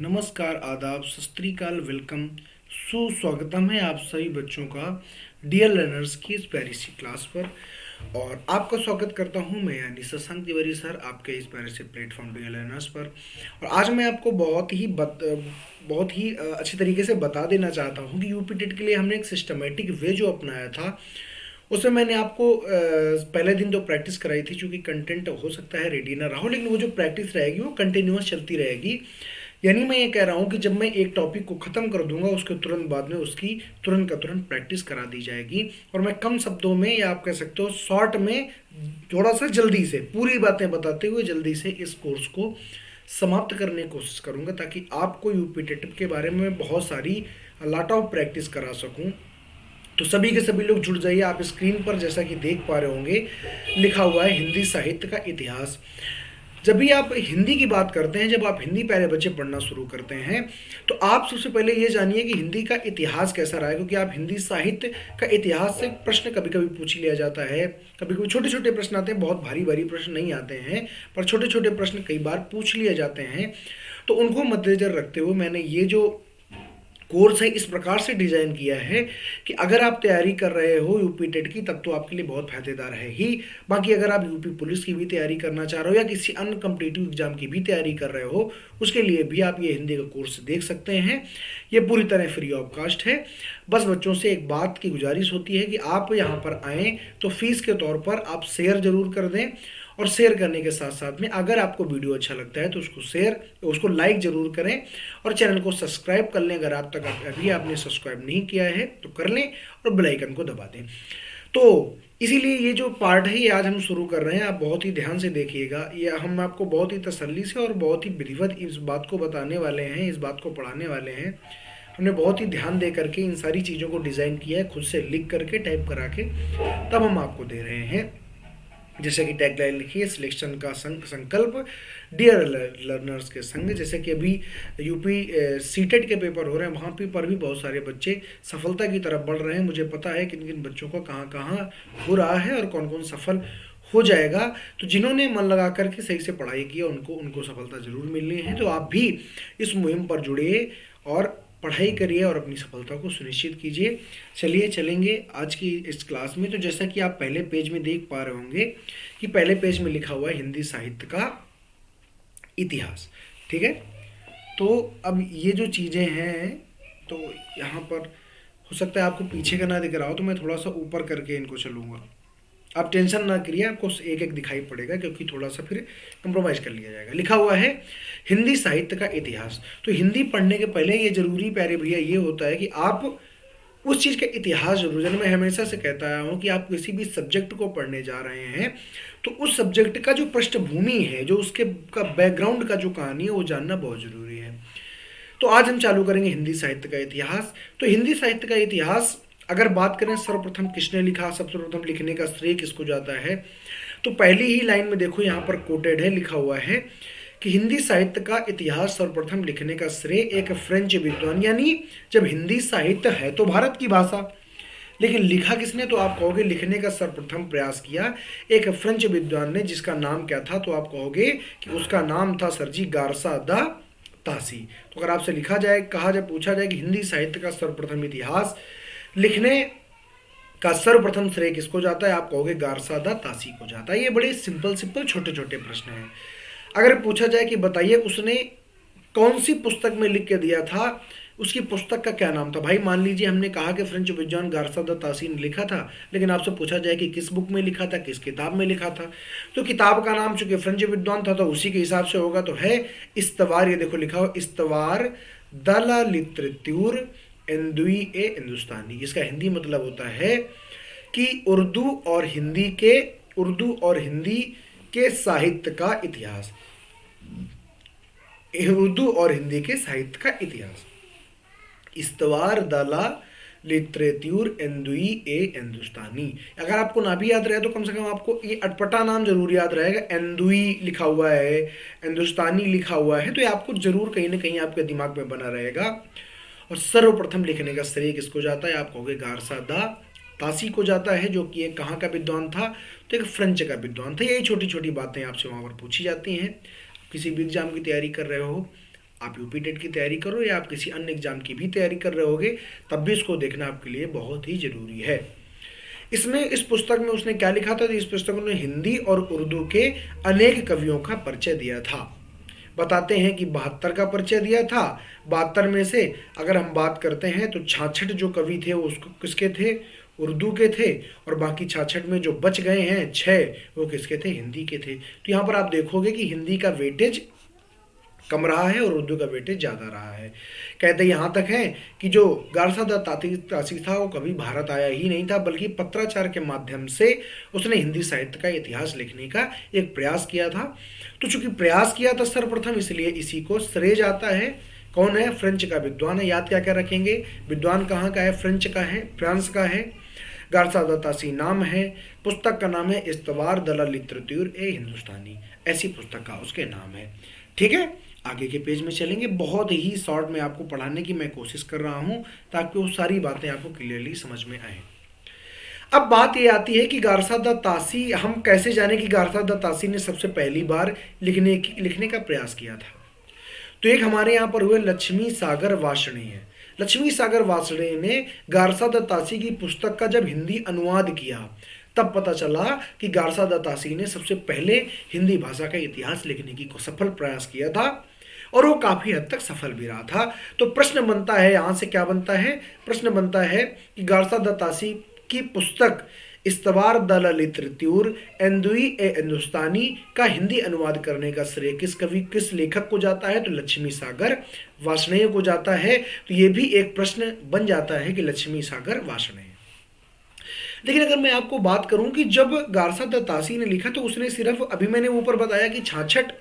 नमस्कार, आदाब, सत श्री अकाल, वेलकम, सुस्वागतम है आप सभी बच्चों का डियर लर्नर्स की इस प्यारी सी क्लास पर। और आपका स्वागत करता हूं मैं यानी शशांक तिवारी सर आपके इस प्यारे से प्लेटफॉर्म डियर लर्नर्स पर। और आज मैं आपको बहुत ही अच्छी तरीके से बता देना चाहता हूं कि यूपी टेट के लिए हमने एक सिस्टमेटिक वे जो अपनाया था उसमें मैंने आपको पहले दिन तो प्रैक्टिस कराई थी, चूँकि कंटेंट हो सकता है रेडी ना रहा हो, लेकिन वो जो प्रैक्टिस रहेगी वो कंटिन्यूअस चलती रहेगी। यानी मैं ये कह रहा हूँ कि जब मैं एक टॉपिक को ख़त्म कर दूंगा उसके तुरंत बाद में उसकी तुरंत का तुरंत प्रैक्टिस करा दी जाएगी। और मैं कम शब्दों में या आप कह सकते हो शॉर्ट में थोड़ा सा जल्दी से पूरी बातें बताते हुए जल्दी से इस कोर्स को समाप्त करने की कोशिश करूँगा, ताकि आपको यूपी टेट के बारे में बहुत सारी लॉट ऑफ प्रैक्टिस करा सकूँ। तो सभी के सभी लोग जुड़ जाइए। आप स्क्रीन पर जैसा कि देख पा रहे होंगे लिखा हुआ है हिंदी साहित्य का इतिहास। जब भी आप हिंदी की बात करते हैं, जब आप हिंदी पहले बच्चे पढ़ना शुरू करते हैं, तो आप सबसे पहले ये जानिए कि हिंदी का इतिहास कैसा रहा है, क्योंकि आप हिंदी साहित्य का इतिहास से प्रश्न कभी कभी पूछ लिया जाता है। कभी कभी छोटे छोटे प्रश्न आते हैं, बहुत भारी भारी प्रश्न नहीं आते हैं, पर छोटे छोटे प्रश्न कई बार पूछ लिए जाते हैं। तो उनको मद्देनजर रखते हुए मैंने ये जो कोर्स है इस प्रकार से डिज़ाइन किया है कि अगर आप तैयारी कर रहे हो यूपी टेट की तब तो आपके लिए बहुत फायदेदार है ही। बाकी अगर आप यूपी पुलिस की भी तैयारी करना चाह रहे हो या किसी अन्य कॉम्पिटिटिव एग्जाम की भी तैयारी कर रहे हो, उसके लिए भी आप ये हिंदी का कोर्स देख सकते हैं। ये पूरी तरह फ्री ऑफ कास्ट है। बस बच्चों से एक बात की गुजारिश होती है कि आप यहाँ पर आएँ तो फीस के तौर पर आप शेयर ज़रूर कर दें, और शेयर करने के साथ साथ में अगर आपको वीडियो अच्छा लगता है तो उसको लाइक जरूर करें और चैनल को सब्सक्राइब कर लें। अगर आप तक अभी आपने सब्सक्राइब नहीं किया है तो कर लें और बेल आइकन को दबा दें। तो इसीलिए ये जो पार्ट है ये आज हम शुरू कर रहे हैं, आप बहुत ही ध्यान से देखिएगा। ये हम आपको बहुत ही तसल्ली से और बहुत ही विधिवत इस बात को बताने वाले हैं, इस बात को पढ़ाने वाले हैं। हमने बहुत ही ध्यान दे करके इन सारी चीज़ों को डिज़ाइन किया है, खुद से लिख करके टाइप करा के तब हम आपको दे रहे हैं। जैसे कि टैगलाइन लिखी है, सिलेक्शन का संकल्प डियर लर्नर्स के संग। जैसे कि अभी यूपी सीटेट के पेपर हो रहे हैं, वहाँ पर भी बहुत सारे बच्चे सफलता की तरफ बढ़ रहे हैं। मुझे पता है किन किन बच्चों को कहाँ कहाँ हो रहा है और कौन कौन सफल हो जाएगा। तो जिन्होंने मन लगा करके सही से पढ़ाई की उनको सफलता जरूर मिलनी है। तो आप भी इस मुहिम पर जुड़िए और पढ़ाई करिए और अपनी सफलता को सुनिश्चित कीजिए। चलिए चलेंगे आज की इस क्लास में। तो जैसा कि आप पहले पेज में देख पा रहे होंगे कि पहले पेज में लिखा हुआ है हिंदी साहित्य का इतिहास, ठीक है। तो अब ये जो चीज़ें हैं, तो यहाँ पर हो सकता है आपको पीछे का ना दिख रहा हो, तो मैं थोड़ा सा ऊपर करके इनको चलूँगा। आप टेंशन ना करिए, आपको एक एक दिखाई पड़ेगा क्योंकि थोड़ा सा फिर कंप्रोमाइज कर लिया जाएगा। लिखा हुआ है हिंदी साहित्य का इतिहास। तो हिंदी पढ़ने के पहले ये जरूरी प्यारे भैया ये होता है कि आप उस चीज़ का इतिहास जरूर जाने। मैं हमेशा से कहता आया हूँ कि आप किसी भी सब्जेक्ट को पढ़ने जा रहे हैं तो उस सब्जेक्ट का जो पृष्ठभूमि है, जो उसके का बैकग्राउंड का जो कहानी है वो जानना बहुत ज़रूरी है। तो आज हम चालू करेंगे हिंदी साहित्य का इतिहास। तो हिंदी साहित्य का इतिहास अगर बात करें सर्वप्रथम किसने लिखा, सबसे प्रथम लिखने का श्रेय किसको जाता है, तो पहली ही लाइन में देखो यहाँ पर कोटेड है, लिखा हुआ है कि हिंदी साहित्य का इतिहास सर्वप्रथम लिखने का श्रेय एक फ्रेंच विद्वान, यानी जब हिंदी साहित्य है तो भारत की भाषा, लेकिन लिखा किसने, तो आप कहोगे लिखने का सर्वप्रथम प्रयास किया एक फ्रेंच विद्वान ने, जिसका नाम क्या था, तो आप कहोगे कि उसका नाम था सर जी गारसा दा तासी। तो अगर आपसे लिखा जाए, कहा जाए, पूछा जाए कि हिंदी साहित्य का सर्वप्रथम इतिहास लिखने का सर्वप्रथम श्रेय किसको जाता है, आप कहोगे गारसा दा तासी को जाता है। ये बड़े सिंपल छोटे छोटे प्रश्न हैं। अगर पूछा जाए कि बताइए उसने कौन सी पुस्तक में लिख के दिया था, उसकी पुस्तक का क्या नाम था, भाई मान लीजिए हमने कहा कि फ्रेंच विद्वान गारसा दा तासी ने लिखा था, लेकिन आपसे पूछा जाए कि किस बुक में लिखा था, किस किताब में लिखा था, तो किताब का नाम चूंकि फ्रेंच विद्वान था तो उसी के हिसाब से होगा। तो है इस्तवार, ये देखो लिखा हो इस्तवार द ला लिटरेच्यूर एंदुई ए हिंदुस्तानी। इसका हिंदी मतलब होता है कि उर्दू और हिंदी के साहित्य का इतिहास, उर्दू और हिंदी के साहित्य का इतिहास। इस्तवार दला लिटरेच्यूर एंदुई ए हिंदुस्तानी। अगर आपको ना भी याद रहे तो कम से कम आपको ये अटपटा नाम जरूर याद रहेगा। एंदुई लिखा हुआ है, हिंदुस्तानी लिखा हुआ है, तो ये आपको जरूर कहीं ना कहीं आपके दिमाग में बना रहेगा। और सर्वप्रथम लिखने का श्रेय किसको जाता है, आप कहोगे गारसा दा तासी को जाता है, जो कि एक कहाँ का विद्वान था, तो एक फ्रेंच का विद्वान था। यही छोटी छोटी बातें आपसे वहाँ पर पूछी जाती हैं। किसी भी एग्जाम की तैयारी कर रहे हो, आप यूपी टेट की तैयारी करो या आप किसी अन्य एग्जाम की भी तैयारी कर रहे होगे, तब भी इसको देखना आपके लिए बहुत ही जरूरी है। इसमें इस पुस्तक में उसने क्या लिखा था? तो इस पुस्तक में हिंदी और उर्दू के अनेक कवियों का परिचय दिया था। बताते हैं कि 72 का परिचय दिया था। 72 में से अगर हम बात करते हैं तो 66 जो कवि थे वो उसको किसके थे? उर्दू के थे। और बाकी 66 में जो बच गए हैं 6, वो किसके थे? हिंदी के थे। तो यहाँ पर आप देखोगे कि हिंदी का वेटेज कम रहा है और उर्दू का वेटेज ज़्यादा रहा है। कहते यहाँ तक है कि जो गारसादा तासी था वो कभी भारत आया ही नहीं था, बल्कि पत्राचार के माध्यम से उसने हिंदी साहित्य का इतिहास लिखने का एक प्रयास किया था। तो चूंकि प्रयास किया था सर्वप्रथम, इसलिए इसी को श्रेय जाता है। कौन है? फ्रेंच का विद्वान है। याद क्या क्या रखेंगे? विद्वान कहाँ का है? फ्रेंच का है, फ्रांस का है। गारसादा तासी नाम है। पुस्तक का नाम है इस्तवार दला लिटरेचर ए हिंदुस्तानी, ऐसी पुस्तक का उसके नाम है। ठीक है, आगे के पेज में चलेंगे। बहुत ही शॉर्ट में आपको पढ़ाने की मैं कोशिश कर रहा हूं ताकि वो सारी बातें आपको क्लियरली समझ में आए। अब बात ये आती है कि गारसादा तासी, हम कैसे जाने कि गारसादा तासी ने सबसे पहली बार लिखने का प्रयास किया था? तो एक हमारे यहाँ पर हुए लक्ष्मी सागर वार्ष्णेय। लक्ष्मी सागर वार्ष्णेय ने गारसादा तासी की पुस्तक का जब हिंदी अनुवाद किया, तब पता चला कि गारसादा तासी ने सबसे पहले हिंदी भाषा का इतिहास लिखने की सफल प्रयास किया था और वो काफी हद तक सफल भी रहा था। तो प्रश्न बनता है यहाँ से, क्या बनता है? प्रश्न बनता है कि गारसादा तासी की पुस्तक इस्तवार दला लिटरेचर एंदुई ए हिंदुस्तानी का हिंदी अनुवाद करने का श्रेय किस कवि, किस लेखक को जाता है? तो लक्ष्मी सागर वार्ष्णेय को जाता है। तो ये भी एक प्रश्न बन जाता है कि लक्ष्मी सागर वार्ष्णेय। लेकिन अगर मैं आपको बात करूं कि जब गारसादा तासी ने लिखा तो उसने सिर्फ, अभी मैंने ऊपर बताया कि 66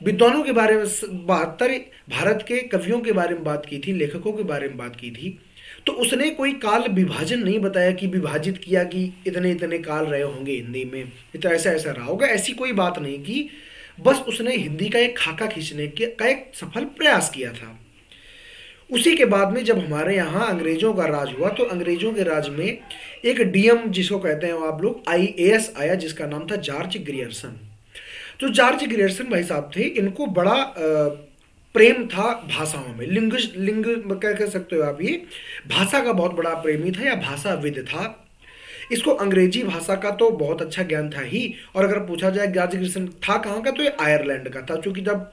विद्वानों के बारे में, 72 भारत के कवियों के बारे में बात की थी, लेखकों के बारे में बात की थी, तो उसने कोई काल विभाजन नहीं बताया कि विभाजित किया कि इतने इतने काल रहे होंगे हिंदी में, तो ऐसा ऐसा रहा होगा, ऐसी कोई बात नहीं की। बस उसने हिंदी का एक खाका खींचने का एक सफल प्रयास किया था। उसी के बाद में जब हमारे यहाँ अंग्रेजों का राज हुआ, तो अंग्रेजों के राज में एक डीएम जिसको कहते हैं आप लोग आईएएस आया, जिसका नाम था जॉर्ज ग्रियर्सन। जो जॉर्ज ग्रियर्सन भाई साहब थे, इनको बड़ा प्रेम था भाषाओं में, लिंग क्या कह सकते हो आप, ये भाषा का बहुत बड़ा प्रेमी था या भाषाविद था। इसको अंग्रेजी भाषा का तो बहुत अच्छा ज्ञान था ही, और अगर पूछा जाए जॉर्ज ग्रियर्सन था कहाँ का, तो ये आयरलैंड का था, क्योंकि जब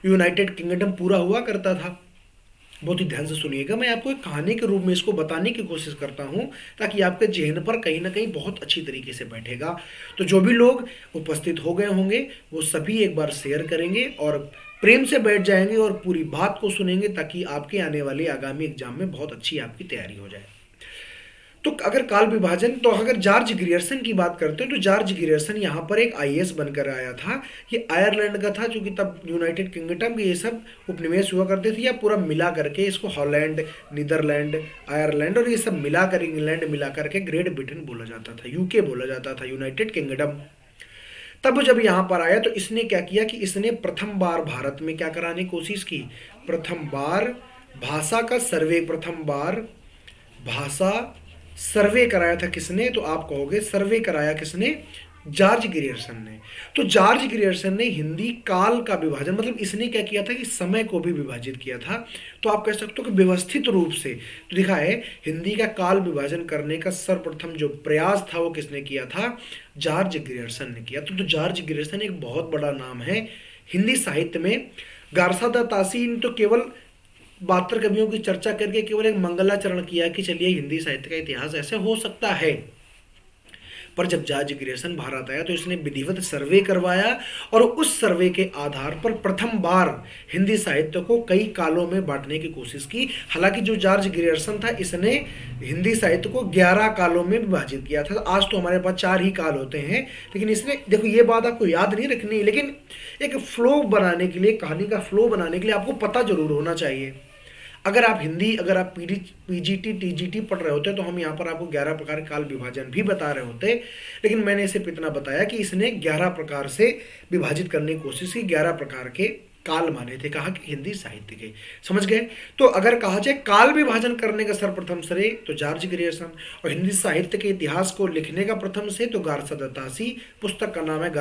यूनाइटेड किंगडम पूरा हुआ करता था। बहुत ही ध्यान से सुनिएगा, मैं आपको एक कहानी के रूप में इसको बताने की कोशिश करता हूं ताकि आपके जहन पर कहीं ना कहीं बहुत अच्छी तरीके से बैठेगा। तो जो भी लोग उपस्थित हो गए होंगे वो सभी एक बार शेयर करेंगे और प्रेम से बैठ जाएंगे और पूरी बात को सुनेंगे, ताकि आपके आने वाले आगामी एग्जाम में बहुत अच्छी आपकी तैयारी हो जाए। तो अगर काल विभाजन, तो अगर जॉर्ज ग्रियर्सन की बात करते हैं तो जॉर्ज ग्रियर्सन यहाँ पर एक आईएएस बनकर आया था। ये आयरलैंड का था, क्योंकि तब यूनाइटेड किंगडम के ये सब उपनिवेश हुआ करते थे, या पूरा मिला करके इसको हॉलैंड, नीदरलैंड, आयरलैंड और ये सब मिला कर, इंग्लैंड मिला करके ग्रेट ब्रिटेन बोला जाता था, यूके बोला जाता था, यूनाइटेड किंगडम। तब जब यहाँ पर आया तो इसने क्या किया कि इसने प्रथम बार भारत में क्या कराने की कोशिश की? प्रथम बार भाषा का सर्वे, प्रथम बार भाषा सर्वे कराया था। किसने? तो आप कहोगे सर्वे कराया किसने? जॉर्ज ग्रियर्सन ने। तो जॉर्ज ग्रियर्सन ने हिंदी काल का विभाजन, मतलब इसने क्या किया था कि समय को भी विभाजित किया था। तो आप कह सकते हो कि व्यवस्थित रूप से तो दिखा है, हिंदी का काल विभाजन करने का सर्वप्रथम जो प्रयास था वो किसने किया था? जॉर्ज ग्रियर्सन ने किया। तो जॉर्ज ग्रियर्सन एक बहुत बड़ा नाम है हिंदी साहित्य में। गारसादा तासी ने तो केवल 72 कवियों की चर्चा करके केवल एक मंगलाचरण किया कि चलिए हिंदी साहित्य का इतिहास ऐसे हो सकता है, पर जब जॉर्ज ग्रियर्सन भारत आया तो इसने विधिवत सर्वे करवाया और उस सर्वे के आधार पर प्रथम बार हिंदी साहित्य को कई कालों में बांटने की कोशिश की। हालांकि जो जॉर्ज ग्रियर्सन था, इसने हिंदी साहित्य को 11 कालों में विभाजित किया था। आज तो हमारे पास 4 ही काल होते हैं, लेकिन इसने, देखो ये बात आपको याद नहीं रखनी, लेकिन एक फ्लो बनाने के लिए, कहानी का फ्लो बनाने के लिए आपको पता जरूर होना चाहिए। अगर आप हिंदी, अगर आप पीजीटी टीजीटी पढ़ रहे होते तो हम यहाँ पर आपको 11 प्रकार के काल विभाजन भी बता रहे होते, लेकिन मैंने सिर्फ इतना बताया कि इसने 11 प्रकार से विभाजित करने की कोशिश की, 11 प्रकार के काल माने थे, कहा कि हिंदी साहित्य के। समझ गए? तो अगर कहा जाए काल विभाजन करने का सर्वप्रथम श्रेय तो जॉर्ज ग्रियर्सन, और हिंदी साहित्य के इतिहास को लिखने का प्रथम श्रेय तो गारसा दत्तासी। पुस्तक का नाम है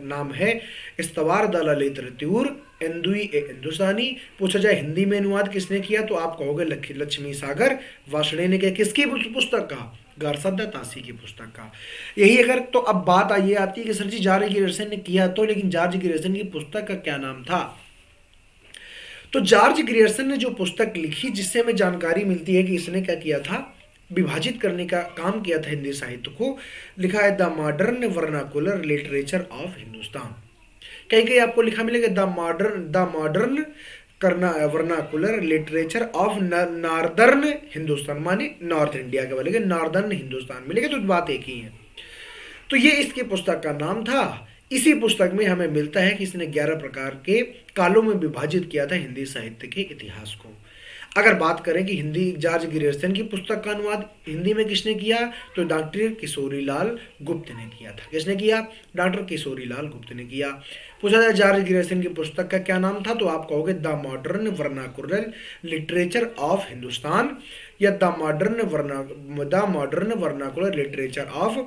नाम है इस्तवार द ललित ऋतुर एंदुई ए हिंदुस्तानी। पूछा जाए हिंदी में अनुवाद किसने किया तो आप कहोगे लक्ष्मी सागर वार्ष्णेय ने किया। किसकी पुस्तक का? गारसा दत्तासी की पुस्तक का। यही अगर तो अब बात ये आती है कि सर जी जॉर्ज ग्रियर्सन ने किया तो, लेकिन जॉर्ज ग्रियर्सन की पुस्तक का क्या नाम था? तो जॉर्ज ग्रियर्सन ने जो पुस्तक लिखी जिससे हमें जानकारी मिलती है कि इसने क्या किया था, विभाजित करने का काम किया था हिंदी साहित्य को, लिखा है the modern vernacular literature of Hindustan. कहीं कहीं आपको लिखा मिलेगा द मॉडर्न करना vernacular literature of northern Hindustan, माने नॉर्थ इंडिया के वाले नॉर्दर्न हिंदुस्तान मिलेगा, तो बात एक ही है। तो ये इसकी पुस्तक का नाम था। इसी पुस्तक में हमें मिलता है कि इसने 11 प्रकार के कालों में विभाजित किया था हिंदी साहित्य के इतिहास को। अगर बात करें कि हिंदी जॉर्ज ग्रियर्सन की पुस्तक का अनुवाद हिंदी में किसने किया तो डॉक्टर किशोरीलाल गुप्त ने किया था। किसने किया? डॉक्टर किशोरीलाल गुप्त ने किया। पूछा जाए जॉर्ज ग्रियर्सन की पुस्तक का क्या नाम था तो आप कहोगे the modern vernacular literature of Hindustan या the modern vernacular literature of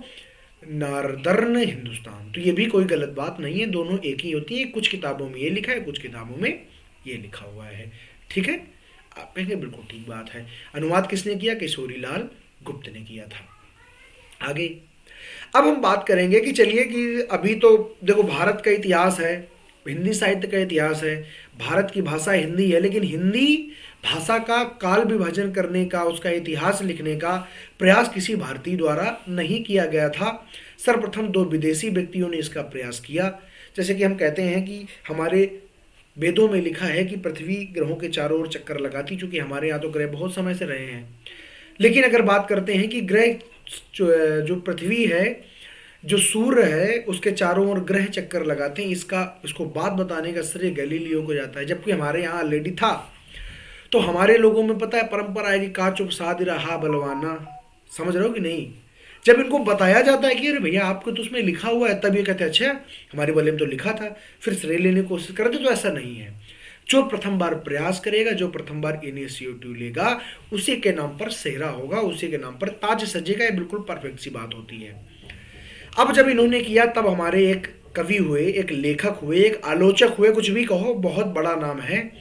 northern Hindustan. तो ये भी कोई गलत बात नहीं है, दोनों एक ही होती है। कुछ किताबों में ये लिखा है, कुछ किताबों में ये लिखा हुआ है। ठीक है, आप कहेंगे बिल्कुल ठीक बात है। अनुवाद किसने किया? किशोरीलाल गुप्त ने किया था। आगे अब हम बात करेंगे कि चलिए कि अभी तो देखो भारत का इतिहास है, हिंदी साहित्य का इतिहास है, भारत की भाषा हिंदी है, लेकिन हिंदी भाषा का काल विभाजन करने का, उसका इतिहास लिखने का प्रयास किसी भारतीय द्वारा नहीं किया गया था। सर्वप्रथम 2 विदेशी व्यक्तियों ने इसका प्रयास किया। जैसे कि हम कहते हैं कि हमारे वेदों में लिखा है कि पृथ्वी ग्रहों के चारों ओर चक्कर लगाती, चूंकि हमारे यहाँ तो ग्रह बहुत समय से रहे हैं। लेकिन अगर बात करते हैं कि ग्रह जो पृथ्वी है, जो सूर्य है, उसके चारों ओर ग्रह चक्कर लगाते हैं, इसको बात बताने का श्रेय गैलीलियो को जाता है, जबकि हमारे यहाँ ऑलरेडी था। तो हमारे लोगों में पता है परंपरा है कि का चुप साध रहा बलवाना। समझ रहे हो कि नहीं? जब इनको बताया जाता है कि अरे भैया आपको तो उसमें लिखा हुआ है, तब ये कहते हैं अच्छा हमारे वाले में तो लिखा था, फिर श्रेय लेने की कोशिश करते। तो ऐसा नहीं है। जो प्रथम बार प्रयास करेगा, जो प्रथम बार इनिशिएटिव लेगा, उसी के नाम पर सेहरा होगा, उसी के नाम पर ताज सजेगा। ये बिल्कुल परफेक्ट सी बात होती है। अब जब इन्होंने किया तब हमारे एक कवि हुए, एक लेखक हुए, एक आलोचक हुए, कुछ भी कहो, बहुत बड़ा नाम है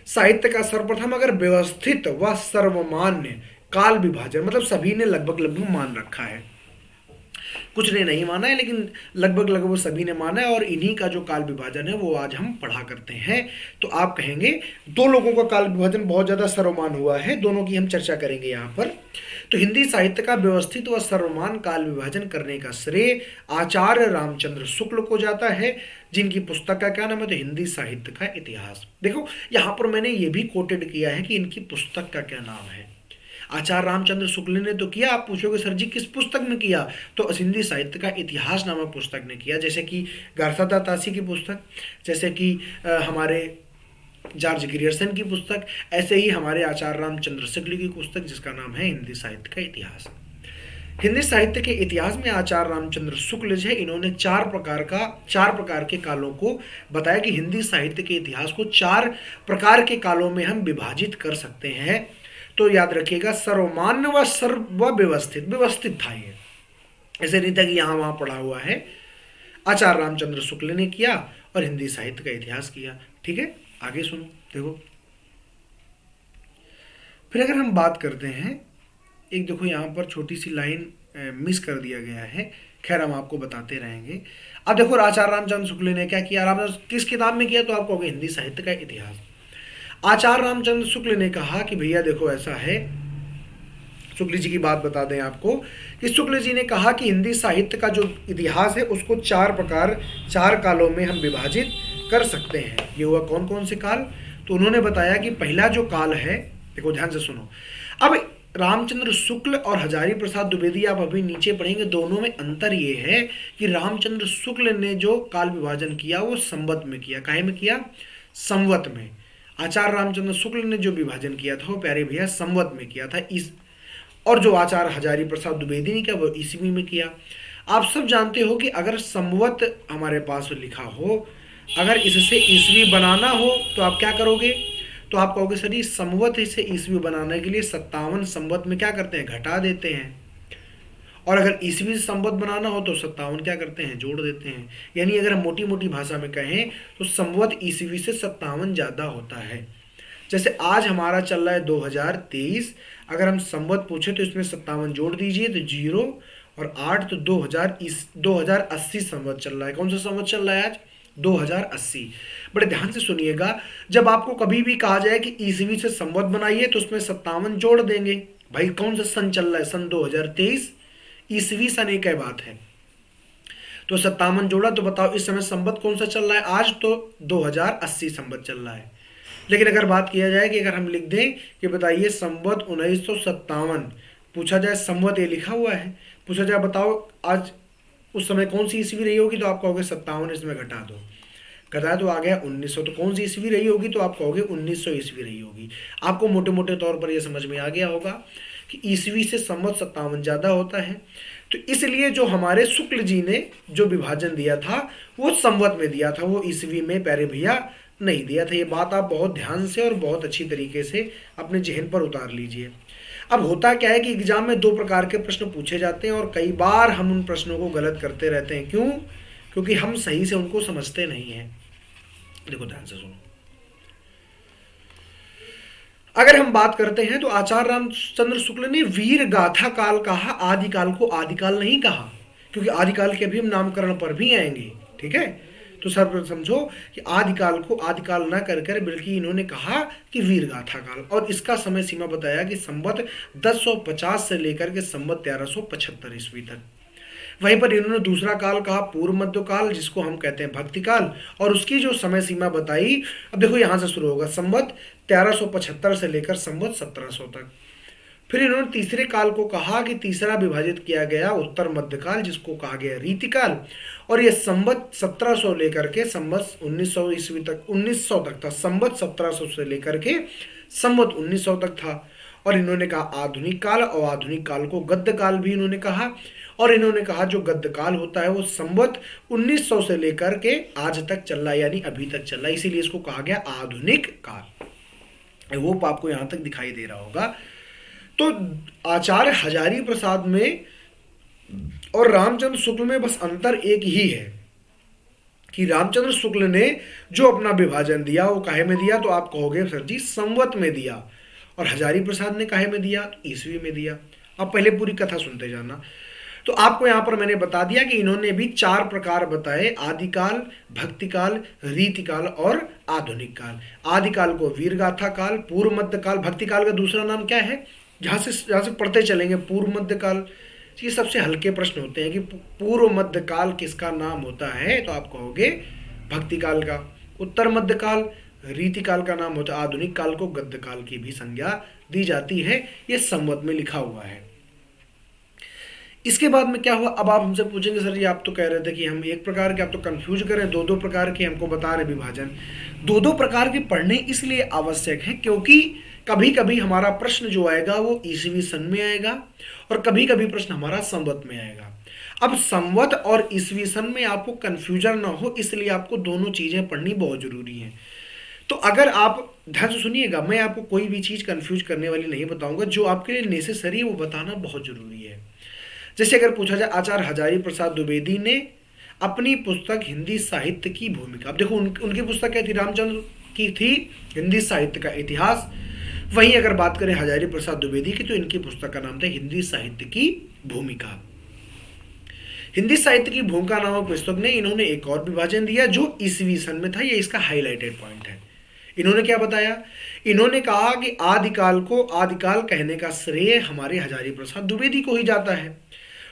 साहित्य का। सर्वप्रथम अगर व्यवस्थित व सर्वमान्य काल विभाजन, मतलब सभी ने लगभग मान रखा है, कुछ ने नहीं माना है, लेकिन लगभग सभी ने माना है। और इन्हीं का जो काल विभाजन है वो आज हम पढ़ा करते हैं। तो आप कहेंगे 2 लोगों का काल विभाजन बहुत ज़्यादा सर्वमान हुआ है, दोनों की हम चर्चा करेंगे यहाँ पर। तो हिंदी साहित्य का व्यवस्थित व सर्वमान काल विभाजन करने का श्रेय आचार्य रामचंद्र शुक्ल को जाता है, जिनकी पुस्तक का क्या नाम है तो हिंदी साहित्य का इतिहास। देखो यहाँ पर मैंने ये भी कोटेड किया है कि इनकी पुस्तक का क्या नाम है। आचार्य रामचंद्र शुक्ल ने तो किया। आप पूछोगे सर जी किस पुस्तक में किया तो हिंदी साहित्य का इतिहास नामक पुस्तक ने किया। जैसे कि गारसा दत्तासी की पुस्तक, जैसे कि हमारे जॉर्ज ग्रियर्सन की पुस्तक, ऐसे ही हमारे आचार्य रामचंद्र शुक्ल की पुस्तक जिसका नाम है हिंदी साहित्य का इतिहास। हिंदी साहित्य के इतिहास में आचार्य रामचंद्र शुक्ल जो है, इन्होंने 4 प्रकार के कालों को बताया कि हिंदी साहित्य के इतिहास को 4 प्रकार के कालों में हम विभाजित कर सकते हैं। तो याद रखिएगा सर्वमान्य व सर्व व्यवस्थित था। ये ऐसे नहीं था कि यहाँ वहाँ पढ़ा हुआ है। आचार्य रामचंद्र शुक्ल ने किया और हिंदी साहित्य का इतिहास किया। ठीक है, आगे सुनो। देखो फिर अगर हम बात करते हैं, एक देखो यहाँ पर छोटी सी लाइन मिस कर दिया गया है, खैर हम आपको बताते रहेंगे। अब देखो आचार्य रामचंद्र शुक्ल ने क्या किया, किस किताब में किया तो आप कहोगे हिंदी साहित्य का इतिहास। आचार्य रामचंद्र शुक्ल ने कहा कि भैया देखो ऐसा है, शुक्ल जी की बात बता दें आपको कि शुक्ल जी ने कहा कि हिंदी साहित्य का जो इतिहास है उसको 4 कालों में हम विभाजित कर सकते हैं। ये हुआ कौन कौन से काल, तो उन्होंने बताया कि पहला जो काल है, देखो ध्यान से सुनो। अब रामचंद्र शुक्ल और हजारी प्रसाद द्विवेदी आप अभी नीचे पढ़ेंगे, दोनों में अंतर ये है कि रामचंद्र शुक्ल ने जो काल विभाजन किया वो संवत में किया। काहे में किया? संवत में। आचार्य रामचंद्र शुक्ल ने जो विभाजन किया था वो प्यारे भैया संवत में किया था। और जो आचार्य हजारी प्रसाद द्विवेदी ने किया वो ईस्वी में किया। आप सब जानते हो कि अगर संवत हमारे पास लिखा हो अगर इससे ईस्वी बनाना हो तो आप क्या करोगे, तो आप कहोगे सर जी संवत से ईस्वी बनाने के लिए 57 संवत में क्या करते हैं, घटा देते हैं, और अगर ईस्वी से संवत बनाना हो तो 57 क्या करते हैं, जोड़ देते हैं। यानी अगर हम मोटी मोटी भाषा में कहें तो संवत ईस्वी से 57 ज़्यादा होता है। जैसे आज हमारा चल रहा है 2023, अगर हम संवत पूछे तो इसमें 57 जोड़ दीजिए तो 0 और 8 तो 2080 संवत चल रहा है। कौन सा संवत चल रहा है आज, 2080। बड़े ध्यान से सुनिएगा, जब आपको कभी भी कहा जाए कि ईस्वी से संवत बनाइए तो उसमें 57 जोड़ देंगे। भाई कौन सा सन चल रहा है, सन 2023, ईस्वी सन एक बात है, तो 57 जोड़ा तो बताओ इस समय संवत कौन सा चल रहा है, आज तो 2080 संवत चल रहा है। लेकिन अगर बात किया जाए कि अगर हम लिख दें कि बताइए संवत 1957, पूछा जाए संवत ये लिखा हुआ है, पूछा जाए बताओ आज उस समय कौन सी ईस्वी रही होगी, तो आप कहोगे 57 इसमें घटा दो, घटाया तो आ गया 1900, तो कौन सी ईस्वी रही होगी, तो आप कहोगे 1900 ईस्वी रही होगी। आपको मोटे मोटे तौर पर यह समझ में आ गया होगा कि ईस्वी से संवत 57 ज़्यादा होता है। तो इसलिए जो हमारे शुक्ल जी ने जो विभाजन दिया था वो संवत में दिया था, वो ईस्वी में प्यारे भैया नहीं दिया था। ये बात आप बहुत ध्यान से और बहुत अच्छी तरीके से अपने जहन पर उतार लीजिए। अब होता क्या है कि एग्जाम में दो प्रकार के प्रश्न पूछे जाते हैं और कई बार हम उन प्रश्नों को गलत करते रहते हैं। क्यों? क्योंकि हम सही से उनको समझते नहीं हैं। देखो ध्यान से सुनो, अगर हम बात करते हैं तो आचार्य रामचंद्र शुक्ल ने वीर गाथा काल कहा, आदिकाल को आदिकाल नहीं कहा, क्योंकि आदिकाल के भी हम नामकरण पर भी आएंगे। ठीक है, तो सर समझो कि आदिकाल को आदिकाल न कर कर बल्कि इन्होंने कहा कि वीर गाथा काल, और इसका समय सीमा बताया कि संवत 1050 से लेकर के संवत 1375 ईस्वी तक। वहीं पर इन्होंने दूसरा काल कहा पूर्व मध्य काल, जिसको हम कहते हैं भक्ति काल, और उसकी जो समय सीमा बताई, अब देखो यहां से शुरू होगा संवत 1375 से लेकर संवत 1700 तक। फिर इन्होंने तीसरे काल को कहा कि तीसरा विभाजित किया गया उत्तर मध्यकाल, जिसको कहा गया रीतिकाल, और यह संवत 1700 लेकर के संवत 1900 ईस्वी तक, 1900 तक था। संवत 1700 से लेकर के संवत 1900 तक था। और इन्होंने कहा आधुनिक काल, और आधुनिक काल को गद्य काल भी इन्होंने कहा, और इन्होंने कहा जो गद्य काल होता है वो संवत 1900 से लेकर के आज तक चल रहा है, यानी अभी तक चल रहा है, इसीलिए इसको कहा गया आधुनिक काल। वो आपको यहां तक दिखाई दे रहा होगा। तो आचार्य हजारी प्रसाद में और रामचंद्र शुक्ल में बस अंतर एक ही है कि रामचंद्र शुक्ल ने जो अपना विभाजन दिया वो काहे में दिया, तो आप कहोगे सर जी संवत में दिया, और हजारी प्रसाद ने काहे में दिया, ईस्वी में दिया। अब पहले पूरी कथा सुनते जाना। तो आपको यहां पर मैंने बता दिया कि इन्होंने भी 4 प्रकार बताए, आदिकाल, भक्तिकाल, रीतिकाल और आधुनिक काल। आदिकाल को वीरगाथा काल, पूर्व मध्य काल, भक्तिकाल का दूसरा नाम क्या है, जहां से पढ़ते चलेंगे पूर्व मध्य काल। ये सबसे हल्के प्रश्न होते हैं कि पूर्व मध्य काल किसका नाम होता है, तो आप कहोगे भक्तिकाल का। उत्तर मध्य काल रीतिकाल का नाम होता है। आधुनिक काल को गद्य काल की भी संज्ञा दी जाती है, ये संवत में लिखा हुआ है। इसके बाद में क्या हुआ, अब आप हमसे पूछेंगे सर जी आप तो कह रहे थे कि हम एक प्रकार के, आप तो कंफ्यूज करें, दो प्रकार के हमको बता रहे विभाजन। दो प्रकार के पढ़ने इसलिए आवश्यक है क्योंकि कभी कभी हमारा प्रश्न जो आएगा वो ईस्वी सन में आएगा और कभी कभी प्रश्न हमारा संवत में आएगा। अब संवत और ईस्वी सन में आपको कंफ्यूजन ना हो, इसलिए आपको दोनों चीजें पढ़नी बहुत जरूरी है। तो अगर आप ध्यान से सुनिएगा, मैं आपको कोई भी चीज कंफ्यूज करने वाली नहीं बताऊंगा, जो आपके लिए नेसेसरी है वो बताना बहुत जरूरी है। जैसे अगर पूछा जाए आचार्य हजारी प्रसाद द्विवेदी ने अपनी पुस्तक हिंदी साहित्य की भूमिका, अब देखो उनकी पुस्तक क्या थी, रामचंद्र की थी हिंदी साहित्य का इतिहास। वहीं अगर बात करें हजारी प्रसाद द्विवेदी की, तो इनकी पुस्तक का नाम था हिंदी साहित्य की भूमिका। हिंदी साहित्य की भूमिका नामक पुस्तक ने इन्होंने एक और विभाजन दिया जो ईस्वी सन में था, ये इसका हाईलाइटेड पॉइंट है। इन्होंने क्या बताया, इन्होंने कहा कि आदिकाल को आदिकाल कहने का श्रेय हमारे हजारी प्रसाद द्विवेदी को ही जाता है।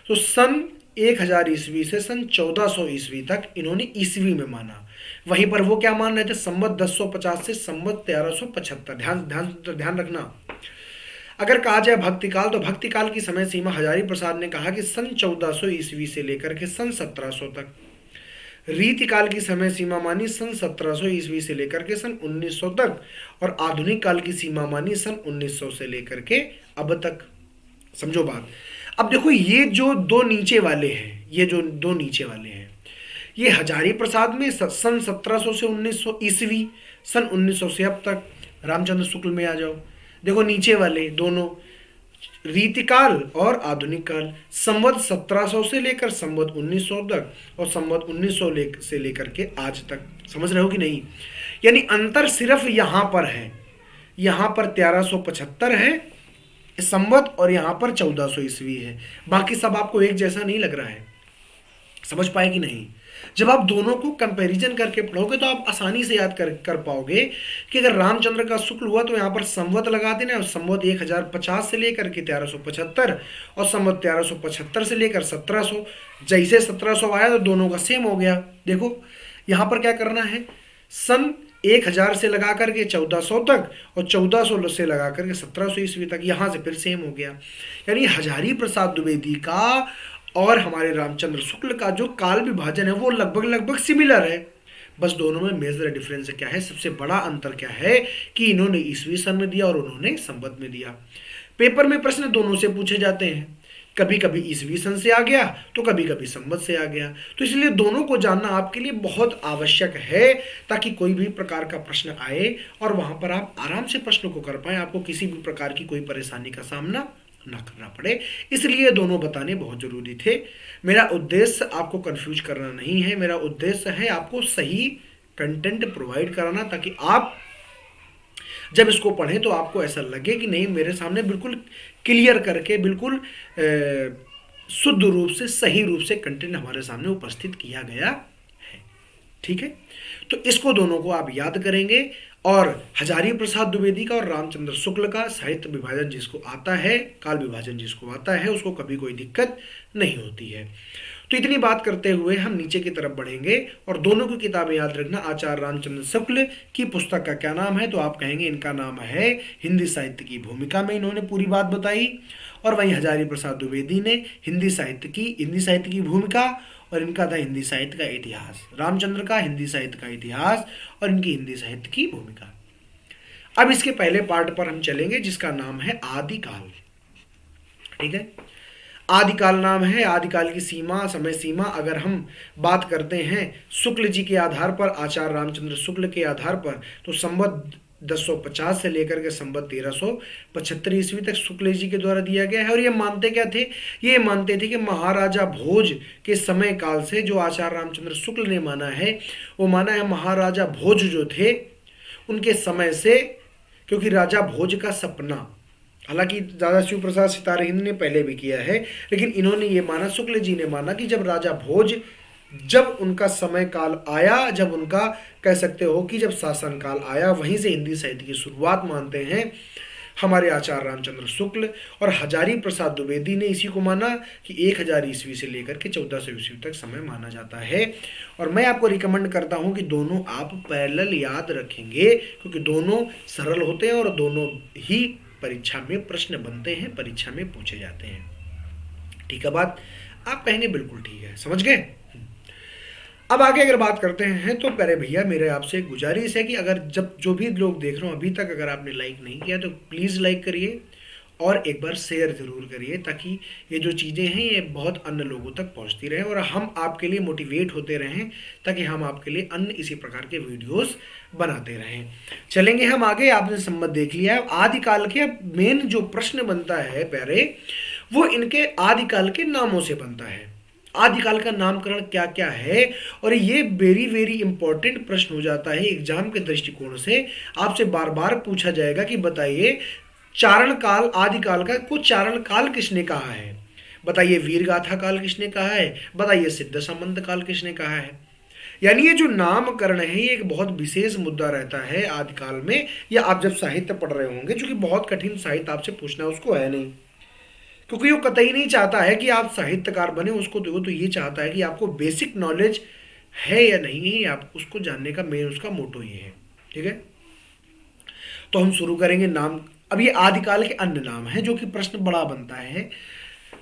तो सन 1000 ईस्वी से सन 1400 ईस्वी तक इन्होंने ईस्वी में माना। वहीं पर वो क्या मान रहे थे, संवत 1050 से संवत 1375। ध्यान रखना। अगर कहा जाए भक्तिकाल, तो भक्तिकाल की समय सीमा हजारी प्रसाद ने कहा कि सन 1400 ईस्वी से लेकर के सन 1700 तक। रीतिकाल की समय सीमा मानी सन 1700 ईस्वी से लेकर के सन 1900 तक, और आधुनिक काल की सीमा मानी सन 1900 से लेकर के अब तक। समझो बात। अब देखो ये जो दो नीचे वाले हैं, ये हजारी प्रसाद में सन 1700 से 1900 ईस्वी, सन 1900 से अब तक। रामचंद्र शुक्ल में आ जाओ, देखो नीचे वाले दोनों, रीतिकाल और आधुनिक काल, संवत 1700 से लेकर संवत 1900 तक और संवत 1900 से लेकर के आज तक। समझ रहे हो कि नहीं? यानी अंतर सिर्फ यहां पर है, यहां पर 1375 है संवत और यहां पर 1400 ईस्वी है। बाकी सब आपको एक जैसा नहीं लग रहा है। समझ पाए कि नहीं? जब आप दोनों को कंपैरिजन करके पढ़ोगे तो आप आसानी से याद कर पाओगे कि अगर रामचंद्र का शुक्ल हुआ तो यहाँ पर संवत लगा देना, और संवत 1050 से लेकर के 1375 और संवत 1375 से लेकर 1700। जैसे 1700 आया तो दोनों का सेम हो गया। देखो यहाँ पर क्या करना है, सन 1000 से लगा करके 1400 तक और 1400 से लगा करके 1700 ईस्वी तक, यहाँ से फिर सेम हो गया। यानी हजारी प्रसाद द्विवेदी का और हमारे रामचंद्र शुक्ल का जो काल विभाजन है वो लगभग लगभग सिमिलर है। बस दोनों में मेजर डिफरेंस क्या है, सबसे बड़ा अंतर क्या है कि इन्होंने ईस्वी सन में दिया और उन्होंने संवत में दिया। पेपर में प्रश्न दोनों से पूछे जाते हैं, कभी कभी ईस्वी सन से आ गया तो कभी कभी संवत से आ गया। तो इसलिए दोनों को जानना आपके लिए बहुत आवश्यक है, ताकि कोई भी प्रकार का प्रश्न आए और वहां पर आप आराम से प्रश्नों को कर पाए, आपको किसी भी प्रकार की कोई परेशानी का सामना ना करना पड़े। इसलिए दोनों बताने बहुत जरूरी थे। मेरा उद्देश्य आपको कंफ्यूज करना नहीं है, मेरा उद्देश्य है आपको सही कंटेंट प्रोवाइड कराना, ताकि आप जब इसको पढ़ें तो आपको ऐसा लगे कि नहीं, मेरे सामने बिल्कुल क्लियर करके, बिल्कुल शुद्ध रूप से, सही रूप से कंटेंट हमारे सामने उपस्थित किया गया है। ठीक है, तो इसको दोनों को आप याद करेंगे। और हजारी प्रसाद द्विवेदी का और रामचंद्र शुक्ल का साहित्य विभाजन जिसको आता है, काल विभाजन जिसको आता है, उसको कभी कोई दिक्कत नहीं होती है। तो इतनी बात करते हुए हम नीचे की तरफ बढ़ेंगे और दोनों की किताबें याद रखना। आचार्य रामचंद्र शुक्ल की पुस्तक का क्या नाम है, तो आप कहेंगे इनका नाम है हिंदी साहित्य की भूमिका में इन्होंने पूरी बात बताई। और वहीं हजारी प्रसाद द्विवेदी ने हिंदी साहित्य की भूमिका, और इनका था हिंदी साहित्य का इतिहास। रामचंद्र का हिंदी साहित्य का इतिहास और इनकी हिंदी साहित्य की भूमिका। अब इसके पहले पार्ट पर हम चलेंगे जिसका नाम है आदिकाल। ठीक है, आदिकाल नाम है। आदिकाल की सीमा, समय सीमा अगर हम बात करते हैं शुक्ल जी के आधार पर, आचार्य रामचंद्र शुक्ल के आधार पर, तो संवत 1050 से लेकर के संवत 1375 ईस्वी तक शुक्ल जी के द्वारा दिया गया है। और ये मानते क्या थे, ये मानते थे कि महाराजा भोज के समय काल से, जो आचार्य रामचंद्र शुक्ल ने माना है, वो माना है महाराजा भोज जो थे उनके समय से, क्योंकि राजा भोज का सपना, हालांकि दादा शिव प्रसाद सितारे हिंद ने पहले भी किया है, लेकिन इन्होंने ये माना, शुक्ल जी ने माना कि जब राजा भोज, जब उनका समय काल आया, जब उनका कह सकते हो कि जब शासन काल आया, वहीं से हिंदी साहित्य की शुरुआत मानते हैं हमारे आचार्य रामचंद्र शुक्ल। और हजारी प्रसाद द्विवेदी ने इसी को माना कि 1000 ईस्वी से लेकर के 1400 ईस्वी तक समय माना जाता है। और मैं आपको रिकमेंड करता हूं कि दोनों आप पैरेलल याद रखेंगे, क्योंकि दोनों सरल होते हैं और दोनों ही परीक्षा में प्रश्न बनते हैं, परीक्षा में पूछे जाते हैं। ठीक है बात? आप कहेंगे बिल्कुल ठीक है, समझ गए। अब आगे अगर बात करते हैं तो प्यारे भैया, मेरे आपसे एक गुजारिश है कि अगर जब जो भी लोग देख रहे हो अभी तक अगर आपने लाइक नहीं किया तो प्लीज़ लाइक करिए और एक बार शेयर ज़रूर करिए, ताकि ये जो चीज़ें हैं ये बहुत अन्य लोगों तक पहुंचती रहें और हम आपके लिए मोटिवेट होते रहें, ताकि हम आपके लिए अन्य इसी प्रकार के वीडियोस बनाते रहें। चलेंगे हम आगे। आपने संबंध देख लिया है। आदिकाल के मेन जो प्रश्न बनता है प्यारे, वो इनके आदिकाल के नामों से बनता है। आदिकाल का नामकरण क्या क्या है, और ये वेरी वेरी इंपॉर्टेंट प्रश्न हो जाता है एग्जाम के दृष्टिकोण से। आपसे बार बार पूछा जाएगा कि बताइए चारण काल, आदिकाल का को चारण काल किसने कहा है, बताइए वीरगाथा काल किसने कहा है, बताइए सिद्ध संबंध काल किसने कहा है। यानी ये जो नामकरण है ये एक बहुत विशेष मुद्दा रहता है आदिकाल में, या आप जब साहित्य पढ़ रहे होंगे, जो कि बहुत कठिन साहित्य आपसे पूछना उसको है नहीं, क्योंकि वो कतई नहीं चाहता है कि आप साहित्यकार बने, उसको तो ये चाहता है कि आपको बेसिक नॉलेज है या नहीं है, आप उसको जानने का मेन उसका मोटो ये है। ठीक है, तो हम शुरू करेंगे नाम। अब ये आदिकाल के अन्य नाम हैं जो कि प्रश्न बड़ा बनता है।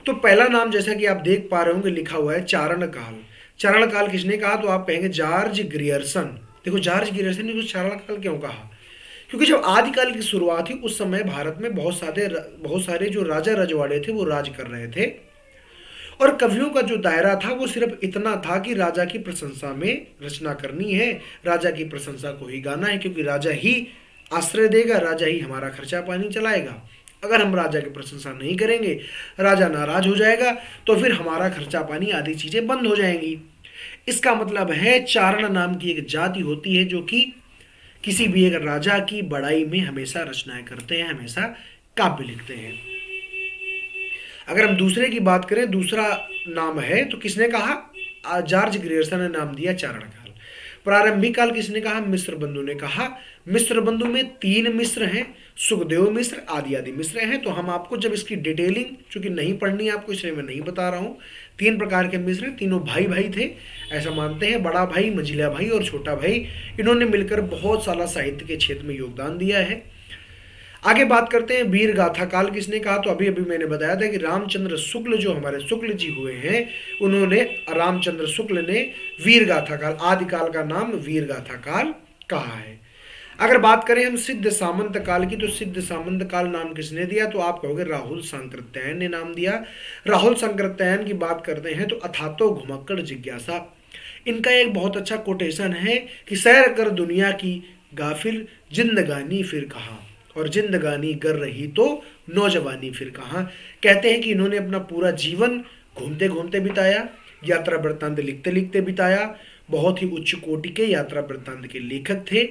तो पहला नाम जैसा कि आप देख पा रहे होंगे लिखा हुआ है चारण काल। चारण काल किसने कहा, तो आप कहेंगे जॉर्ज ग्रियर्सन। देखो जॉर्ज ग्रियर्सन ने चारण काल क्यों कहा, क्योंकि जब आदिकाल की शुरुआत हुई उस समय भारत में बहुत सारे जो राजा रजवाड़े थे वो राज कर रहे थे, और कवियों का जो दायरा था वो सिर्फ इतना था कि राजा की प्रशंसा में रचना करनी है, राजा की प्रशंसा को ही गाना है, क्योंकि राजा ही आश्रय देगा, राजा ही हमारा खर्चा पानी चलाएगा। अगर हम राजा की प्रशंसा नहीं करेंगे, राजा नाराज हो जाएगा, तो फिर हमारा खर्चा पानी आदि चीजें बंद हो जाएंगी। इसका मतलब है चारण नाम की एक जाति होती है जो कि किसी भी एक राजा की बड़ाई में हमेशा रचनाएं करते हैं, हमेशा काव्य लिखते हैं। अगर हम दूसरे की बात करें, दूसरा नाम है तो किसने कहा? जॉर्ज ग्रियर्सन ने नाम दिया चारण काल। प्रारंभिक काल किसने कहा? मिस्र बंधु ने कहा। मिस्र बंधु में 3 मिस्र हैं, सुखदेव मिस्र, आदि आदि मिस्र हैं। तो हम आपको जब इसकी डिटेलिंग चूंकि नहीं पढ़नी है आपको, इसलिए मैं नहीं बता रहा हूँ। 3 प्रकार के मिस्र हैं, तीनों भाई भाई थे ऐसा मानते हैं। बड़ा भाई, मंझिला भाई और छोटा भाई, इन्होंने मिलकर बहुत सारा साहित्य के क्षेत्र में योगदान दिया है। आगे बात करते हैं वीर गाथा काल किसने कहा? तो अभी अभी मैंने बताया था कि रामचंद्र शुक्ल, जो हमारे शुक्ल जी हुए हैं, उन्होंने, रामचंद्र शुक्ल ने वीर गाथा काल, आदि काल का नाम वीर गाथा काल कहा है। अगर बात करें हम सिद्ध सामंत काल की, तो सिद्ध सामंत काल नाम किसने दिया? तो आप कहोगे राहुल सांकृत्यायन ने नाम दिया। राहुल सांकृत्यायन की बात करते हैं तो अथातो घुमक्कड़ जिज्ञासा, इनका एक बहुत अच्छा कोटेशन है कि सैर कर दुनिया की गाफिल, जिंदगानी फिर कहाँ, और जिंदगानी कर रही तो नौजवानी फिर कहाँ। कहते हैं कि इन्होंने अपना पूरा जीवन घूमते घूमते बिताया, यात्रा वृत्तांत लिखते लिखते बिताया। बहुत ही उच्च कोटि के यात्रा वृत्तांत के लेखक थे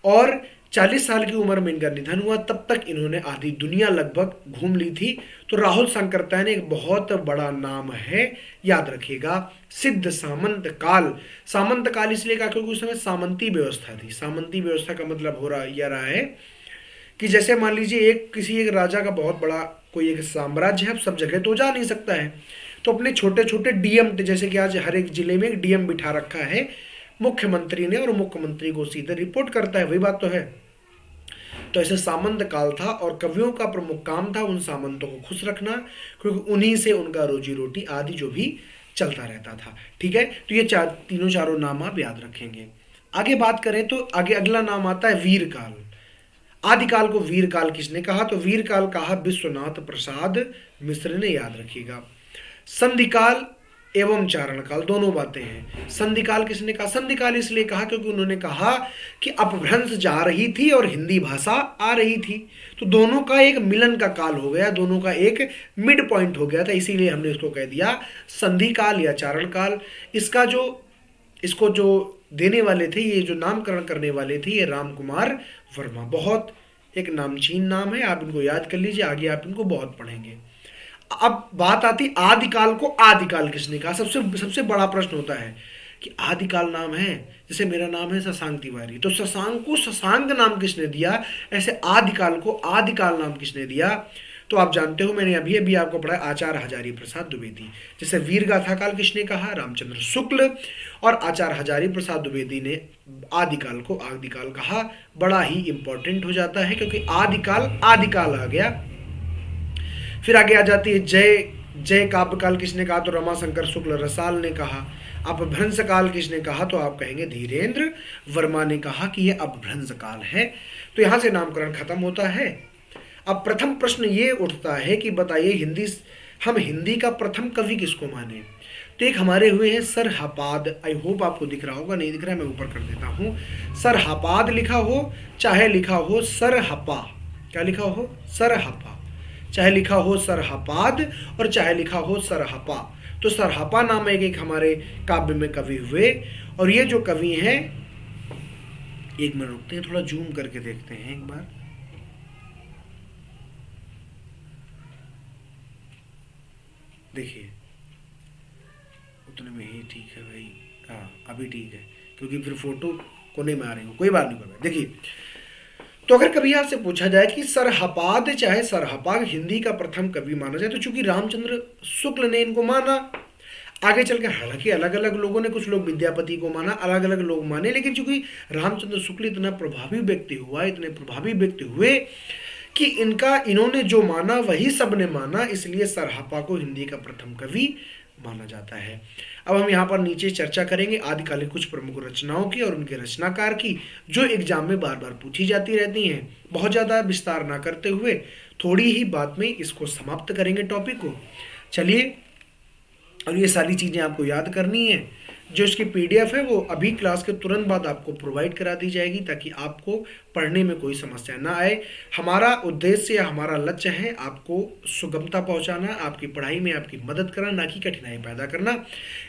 और 40 साल की उम्र में इनका निधन हुआ। तब तक इन्होंने आधी दुनिया लगभग घूम ली थी। तो राहुल सांकृत्यायन एक बहुत बड़ा नाम है, याद रखिएगा। सिद्ध सामंत काल, सामंत काल इसलिए कहा क्योंकि उस समय सामंती व्यवस्था थी। सामंती व्यवस्था का मतलब हो रहा है कि जैसे मान लीजिए किसी एक राजा का बहुत बड़ा कोई एक साम्राज्य है, अब सब जगह तो जा नहीं सकता है, तो अपने छोटे छोटे डीएम, जैसे कि आज हर एक जिले में एक डीएम बिठा रखा है मुख्यमंत्री ने, और मुख्यमंत्री को सीधे रिपोर्ट करता है, वही बात तो है। तो ऐसे सामंत काल था और कवियों का प्रमुख काम था उन सामंतों को खुश रखना, क्योंकि उन्हीं से उनका रोजी रोटी आदि जो भी चलता रहता था। ठीक है, तो ये चारों नाम आप याद रखेंगे। आगे बात करें तो आगे अगला नाम आता है वीर काल। आदिकाल को वीर काल किसने कहा? तो वीर काल कहा विश्वनाथ प्रसाद मिश्र ने, याद रखिएगा। संधिकाल एवं चारण काल दोनों बातें हैं। संधिकाल किसने कहा? संधिकाल इसलिए कहा क्योंकि उन्होंने कहा कि अपभ्रंश जा रही थी और हिंदी भाषा आ रही थी, तो दोनों का एक मिलन का काल हो गया, दोनों का एक मिड पॉइंट हो गया था, इसीलिए हमने इसको कह दिया संधि काल या चारण काल। इसको जो देने वाले थे, ये जो नामकरण करने वाले थे, ये राम कुमार वर्मा, बहुत एक नामचीन नाम है, आप इनको याद कर लीजिए, आगे आप इनको बहुत पढ़ेंगे। अब बात आती आदिकाल को आदिकाल किसने कहा? सबसे बड़ा प्रश्न होता है कि आदिकाल नाम है, जैसे मेरा नाम है शशांक तिवारी, तो शशांक को शशांक नाम किसने दिया? ऐसे आदिकाल को आदिकाल नाम किसने दिया? तो आप जानते हो, मैंने अभी अभी आपको पढ़ा आचार्य हजारी प्रसाद द्विवेदी। जैसे वीर गाथा काल किसने कहा? रामचंद्र शुक्ल, और आचार्य हजारी प्रसाद द्विवेदी ने आदिकाल को आदिकाल कहा। बड़ा ही इंपॉर्टेंट हो जाता है क्योंकि आदिकाल आ गया। फिर आगे आ जाती है जय काव्य काल किसने कहा? तो रमाशंकर शुक्ल रसाल ने कहा। अपभ्रंश काल किसने कहा? तो आप कहेंगे धीरेन्द्र वर्मा ने कहा कि यह अपभ्रंश काल है। तो यहां से नामकरण खत्म होता है। अब प्रथम प्रश्न ये उठता है कि बताइए हम हिंदी का प्रथम कवि किसको माने? तो एक हमारे हुए हैं सर हपाद, आई होप आपको दिख रहा होगा, नहीं दिख रहा है मैं ऊपर कर देता हूँ। सर हपाद लिखा हो, चाहे लिखा हो सर हपा, क्या लिखा हो? सर हपा, चाहे लिखा हो सर हपाद और चाहे लिखा हो सर हपा। तो सर हपा नाम एक हमारे काव्य में कवि हुए, और ये जो कवि हैं, एक मिनट रुकते हैं, थोड़ा जूम करके देखते हैं एक बार। देखिए उतने में ही ठीक है भाई, हाँ अभी ठीक है, क्योंकि फिर फोटो कोने में आ रही हो, कोई बात नहीं। देखिए, तो अगर कभी आपसे पूछा जाए कि सरहपाद चाहे सरहपाग हिंदी का प्रथम कवि माना जाए, तो चूंकि रामचंद्र शुक्ल ने इनको माना, आगे चलकर हालांकि अलग अलग लोगों ने, कुछ लोग विद्यापति को माना, अलग अलग लोग माने, लेकिन चूंकि रामचंद्र शुक्ल इतना प्रभावी व्यक्ति हुआ, इतने प्रभावी व्यक्ति हुए कि इन्होंने जो माना वही सबने माना, इसलिए सरहपा को हिंदी का प्रथम कवि माना जाता है। अब हम यहाँ पर नीचे चर्चा करेंगे आदिकालीन कुछ प्रमुख रचनाओं की और उनके रचनाकार की, जो एग्जाम में बार बार पूछी जाती रहती हैं। बहुत ज़्यादा विस्तार ना करते हुए थोड़ी ही बात में इसको समाप्त करेंगे टॉपिक को। चलिए और ये सारी चीज़ें आपको याद करनी है। जो इसकी पीडीएफ है वो अभी क्लास के तुरंत बाद आपको प्रोवाइड करा दी जाएगी, ताकि आपको पढ़ने में कोई समस्या ना आए। हमारा उद्देश्य या हमारा लक्ष्य है आपको सुगमता पहुंचाना, आपकी पढ़ाई में आपकी मदद करना, ना कि कठिनाई पैदा करना।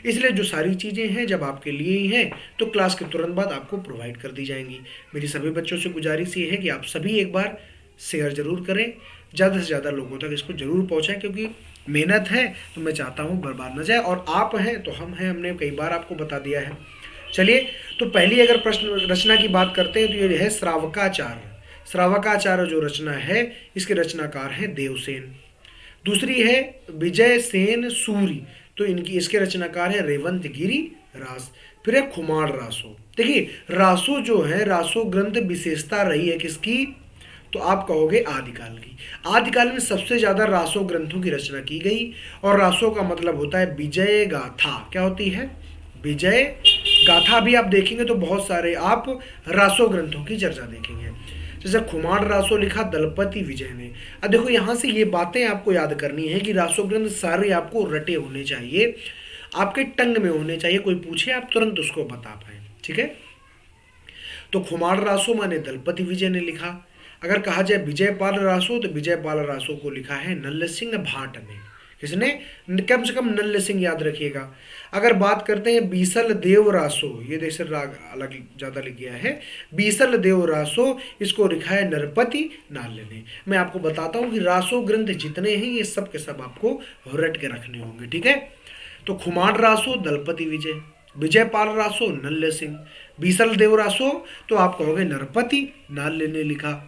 इसलिए जो सारी चीज़ें हैं जब आपके लिए ही हैं तो क्लास के तुरंत बाद आपको प्रोवाइड कर दी जाएंगी। मेरी सभी बच्चों से गुजारिश ये है कि आप सभी एक बार शेयर ज़रूर करें, ज़्यादा से ज़्यादा लोगों तक इसको ज़रूर पहुँचाएं, क्योंकि मेहनत है तो मैं चाहता हूँ बर्बाद न जाए। और आप हैं तो हम हैं, हमने कई बार आपको बता दिया है। चलिए, तो पहली अगर प्रश्न रचना की बात करते हैं तो ये है श्रावकाचार्य। श्रावकाचार्य जो रचना है इसके रचनाकार हैं देवसेन। दूसरी है विजय सेन सूरी, तो इनकी इसके रचनाकार है रेवंत गिरी रास। फिर है खुमार रासो। देखिए, रासो जो है, रासो ग्रंथ विशेषता रही है किसकी, तो आप कहोगे आदिकाल की। आदिकाल में सबसे ज्यादा रासो ग्रंथों की रचना की गई, और रासो का मतलब होता है विजय गाथा। क्या होती है, विजय गाथा। भी आप देखेंगे तो बहुत सारे आप रासो ग्रंथों की चर्चा देखेंगे। जैसे खुमार रासो लिखा दलपति विजय ने। अब देखो, यहाँ से ये बातें आपको याद करनी है कि रासो ग्रंथ सारे आपको रटे होने चाहिए, आपके टंग में होने चाहिए, कोई पूछे आप तुरंत उसको बता पाए। ठीक है, तो खुमार रासो माने दलपति विजय ने लिखा। अगर कहा जाए विजयपाल रासो, तो विजयपाल रासो को लिखा है नल्ल सिंह भाट ने। किसने, कम से कम नल्ल सिंह याद रखिएगा। अगर बात करते हैं बीसल देव रासो, ये देश राग अलग ज्यादा लिख गया है, बीसल देव रासो, इसको लिखा है नरपति नाल्य ने। मैं आपको बताता हूं कि रासो ग्रंथ जितने हैं ये सब के सब आपको रट के रखने होंगे। ठीक है, तो खुमार रासो दलपति विजय, विजयपाल रासो नल्ल सिंह, बीसल देव रासो तो आप कहोगे नरपति नाल्य ने लिखा।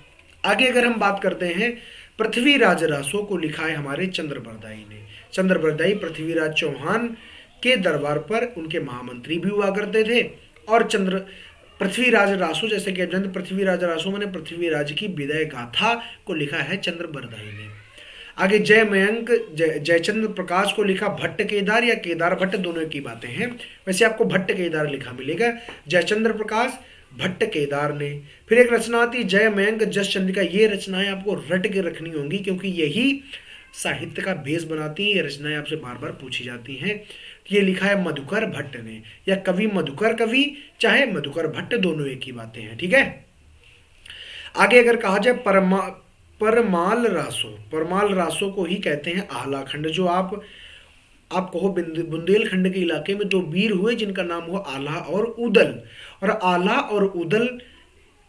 आगे अगर हम बात करते हैं पृथ्वीराज रासो को लिखा है हमारे चंद्रबरदाई ने। चंद्रबरदाई पृथ्वीराज चौहान के दरबार पर उनके महामंत्री भी हुआ करते थे। और पृथ्वीराज रासो, जैसे कि आप जानते, पृथ्वीराज रासो मैंने पृथ्वीराज की विदाई गाथा को लिखा है चंद्रबरदाई ने। आगे जय मयंक जयचंद्र प्रकाश को लिखा भट्ट केदार या केदार भट्ट, दोनों की बातें हैं। वैसे आपको भट्ट केदार लिखा मिलेगा, जयचंद्र प्रकाश भट्ट केदार ने। फिर एक रचना आती जय मयंक जस चंद्रिका। ये रचनाएं आपको रट के रखनी होंगी, क्योंकि यही साहित्य का बेस बनाती हैं। ये रचनाएं आपसे बार बार पूछी जाती हैं। ये लिखा है मधुकर भट्ट ने, या कवि मधुकर कवि चाहे मधुकर भट्ट, दोनों एक ही बातें हैं। ठीक है, आगे अगर कहा जाए परमाल रासो, परमाल रासो को ही कहते हैं आलाखंड। जो आप कहो बुंदेलखंड के इलाके में दो वीर हुए जिनका नाम हुआ आला और उदल, और आला और उदल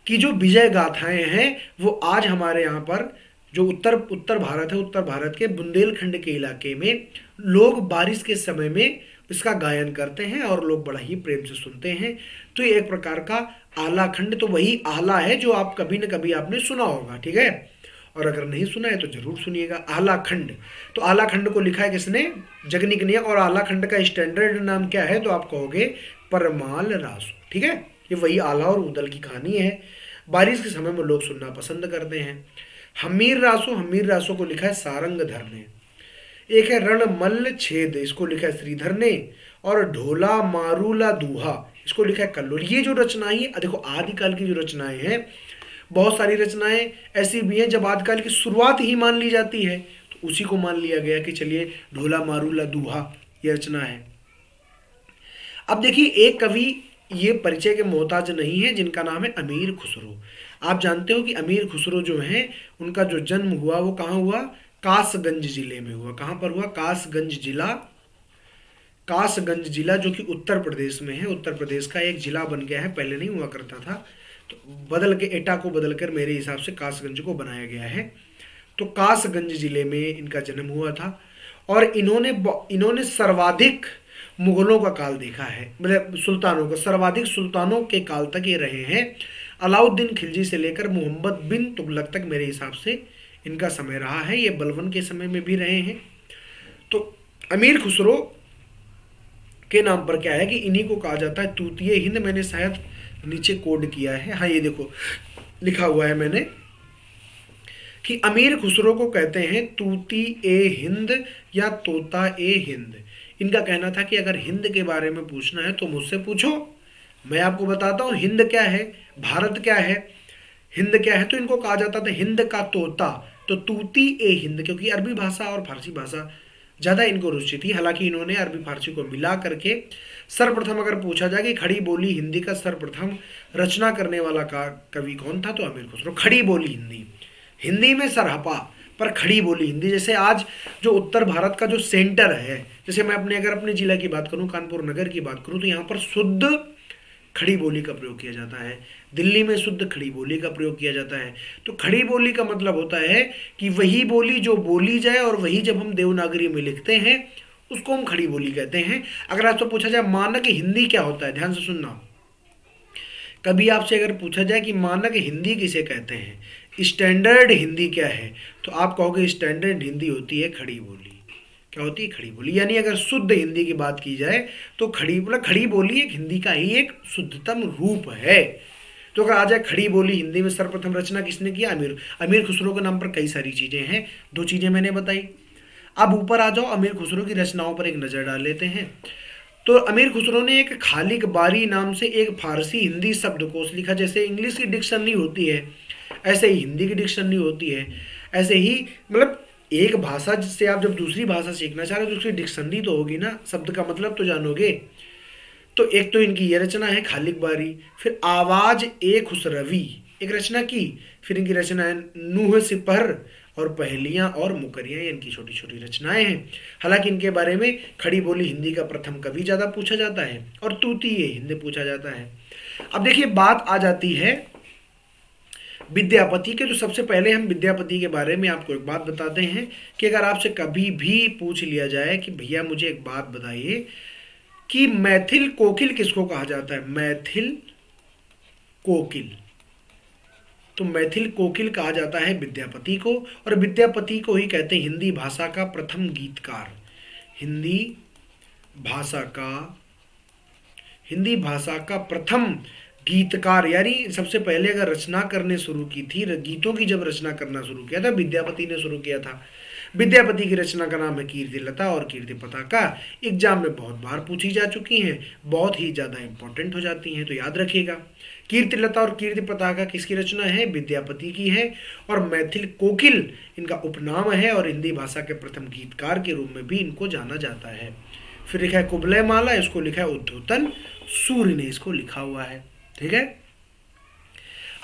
की जो विजय गाथाएं हैं वो आज हमारे यहाँ पर जो उत्तर भारत है, उत्तर भारत के बुंदेलखंड के इलाके में लोग बारिश के समय में इसका गायन करते हैं और लोग बड़ा ही प्रेम से सुनते हैं। तो ये एक प्रकार का आलाखंड, तो वही आला है जो आप कभी न कभी आपने सुना होगा। ठीक है, और अगर नहीं सुना है तो जरूर सुनिएगा। आलाखंड, तो आलाखंड को लिखा है किसने, जगनिक ने। और आलाखंड का स्टैंडर्ड नाम क्या है, तो आप कहोगे परमाल रासो। ठीक है, ये वही आला और उदल की कहानी है। बारिश के समय में लोग सुनना पसंद करते हैं। हमीर रासो, हमीर रासो को लिखा है सारंगधर ने। एक है रणमल्ल छेद, इसको लिखा है श्रीधर ने। और ढोला मारूला दूहा, इसको लिखा है कल्लूर। ये जो रचनाएं, देखो आदिकाल की जो रचनाएं हैं, बहुत सारी रचनाएं ऐसी भी हैं जब आदिकाल की शुरुआत ही मान ली जाती है, तो उसी को मान लिया गया कि चलिए ढोला मारूला दूहा ये रचना है। अब देखिए, एक कवि ये परिचय के मोहताज नहीं है जिनका नाम है अमीर खुसरो। आप जानते हो कि अमीर खुसरो जो है उनका जो जन्म हुआ वो कहाँ हुआ, कासगंज जिले में हुआ। कहाँ पर हुआ, कासगंज जिला। कासगंज जिला जो कि उत्तर प्रदेश में है, उत्तर प्रदेश का एक जिला बन गया है, पहले नहीं हुआ करता था, तो बदल के एटा को बदल कर मेरे हिसाब से कासगंज को बनाया गया है। तो कासगंज जिले में इनका जन्म हुआ था। और इन्होंने सर्वाधिक मुगलों का काल देखा है, मतलब सुल्तानों का, सर्वाधिक सुल्तानों के काल तक ये रहे हैं। अलाउद्दीन खिलजी से लेकर मोहम्मद बिन तुगलक तक मेरे हिसाब से इनका समय रहा है। ये बलबन के समय में भी रहे हैं। तो अमीर खुसरो के नाम पर क्या है कि इन्हीं को कहा जाता है तूतिए हिंद। मैंने शायद नीचे कोड किया है, हाँ ये देखो लिखा हुआ है मैंने कि अमीर खुसरो को कहते हैं तूती ए हिंद या तोता ए हिंद। इनका कहना था कि अगर हिंद के बारे में पूछना है तो मुझसे पूछो, मैं आपको बताता हूँ हिंद क्या है, भारत क्या है, हिंद क्या है। तो इनको कहा जाता था हिंद का तोता, तो तूती ए हिंद, क्योंकि अरबी भाषा और फारसी भाषा ज़्यादा इनको रुचि थी। हालांकि इन्होंने अरबी फारसी को मिला करके सर्वप्रथम अगर पूछा जाए कि खड़ी बोली हिंदी का सर्वप्रथम रचना करने वाला का कवि कौन था, तो अमीर खुसरो। खड़ी बोली हिंदी, हिंदी में सरहपा पर खड़ी बोली हिंदी। जैसे आज जो उत्तर भारत का जो सेंटर है, जैसे मैं अगर अपने जिला की बात करूं, कानपुर नगर की बात करूं, तो यहाँ पर शुद्ध खड़ी बोली का प्रयोग किया जाता है। दिल्ली में शुद्ध खड़ी बोली का प्रयोग किया जाता है। तो खड़ी बोली का मतलब होता है कि वही बोली जो बोली जाए और वही जब हम देवनागरी में लिखते हैं उसको हम खड़ी बोली कहते हैं। अगर आपसे पूछा जाए मानक हिंदी क्या होता है, ध्यान से सुनना। कभी आपसे अगर पूछा जाए कि मानक हिंदी किसे कहते हैं, स्टैंडर्ड हिंदी क्या है, तो आप कहोगे स्टैंडर्ड हिंदी होती है खड़ी बोली। क्या होती है? खड़ी बोली। यानी अगर शुद्ध हिंदी की बात की जाए तो खड़ी बोली एक हिंदी का ही एक शुद्धतम रूप है। तो अगर आ जाए खड़ी बोली हिंदी में सर्वप्रथम रचना किसने किया? अमीर खुसरो के नाम पर कई सारी चीजें हैं, दो चीजें मैंने बताई। अब ऊपर आ जाओ, अमीर खुसरो की रचनाओं पर एक नजर डाल लेते हैं। तो अमीर खुसरो ने एक खालिक बारी नाम से एक फारसी हिंदी शब्दकोश लिखा। जैसे इंग्लिश की डिक्शनरी होती है ऐसे ही हिंदी की डिक्शनरी होती है। ऐसे ही मतलब एक भाषा जिससे आप जब दूसरी भाषा सीखना चाह रहे हो तो उसकी डिक्शनरी तो होगी ना, शब्द का मतलब तो जानोगे। तो एक तो इनकी ये रचना है खालिक बारी। फिर आवाज ए खुसरवी एक रचना की। फिर इनकी रचना है नूह सिपहर और पहेलियां और मुकरियां, इनकी छोटी छोटी रचनाएं हैं। हालांकि इनके बारे में खड़ी बोली हिंदी का प्रथम कवि ज्यादा पूछा जाता है और तूती ये हिंदी पूछा जाता है। अब देखिए बात आ जाती है विद्यापति के। तो सबसे पहले हम विद्यापति के बारे में आपको एक बात बताते हैं कि अगर आपसे कभी भी पूछ लिया जाए कि भैया मुझे एक बात बताइए कि मैथिल कोकिल किसको कहा जाता है, मैथिल कोकिल, तो मैथिल कोकिल कहा जाता है विद्यापति को। और विद्यापति को ही कहते हैं हिंदी भाषा का प्रथम गीतकार। हिंदी भाषा का प्रथम गीतकार, यानी सबसे पहले अगर रचना करने शुरू की थी, गीतों की जब रचना करना शुरू किया था विद्यापति ने शुरू किया था। विद्यापति की रचना का नाम है कीर्तिलता और कीर्ति पताका। एग्जाम में बहुत बार पूछी जा चुकी हैं, बहुत ही ज़्यादा इंपॉर्टेंट हो जाती हैं, तो याद रखिएगा। कीर्तिलता और कीर्ति पताका किसकी रचना है? विद्यापति की है। और मैथिल कोकिल इनका उपनाम है और हिंदी भाषा के प्रथम गीतकार के रूप में भी इनको जाना जाता है। फिर लिखा है कुबलय माला, इसको लिखा है उद्धोतन सूर्य ने इसको लिखा हुआ है। ठीक है,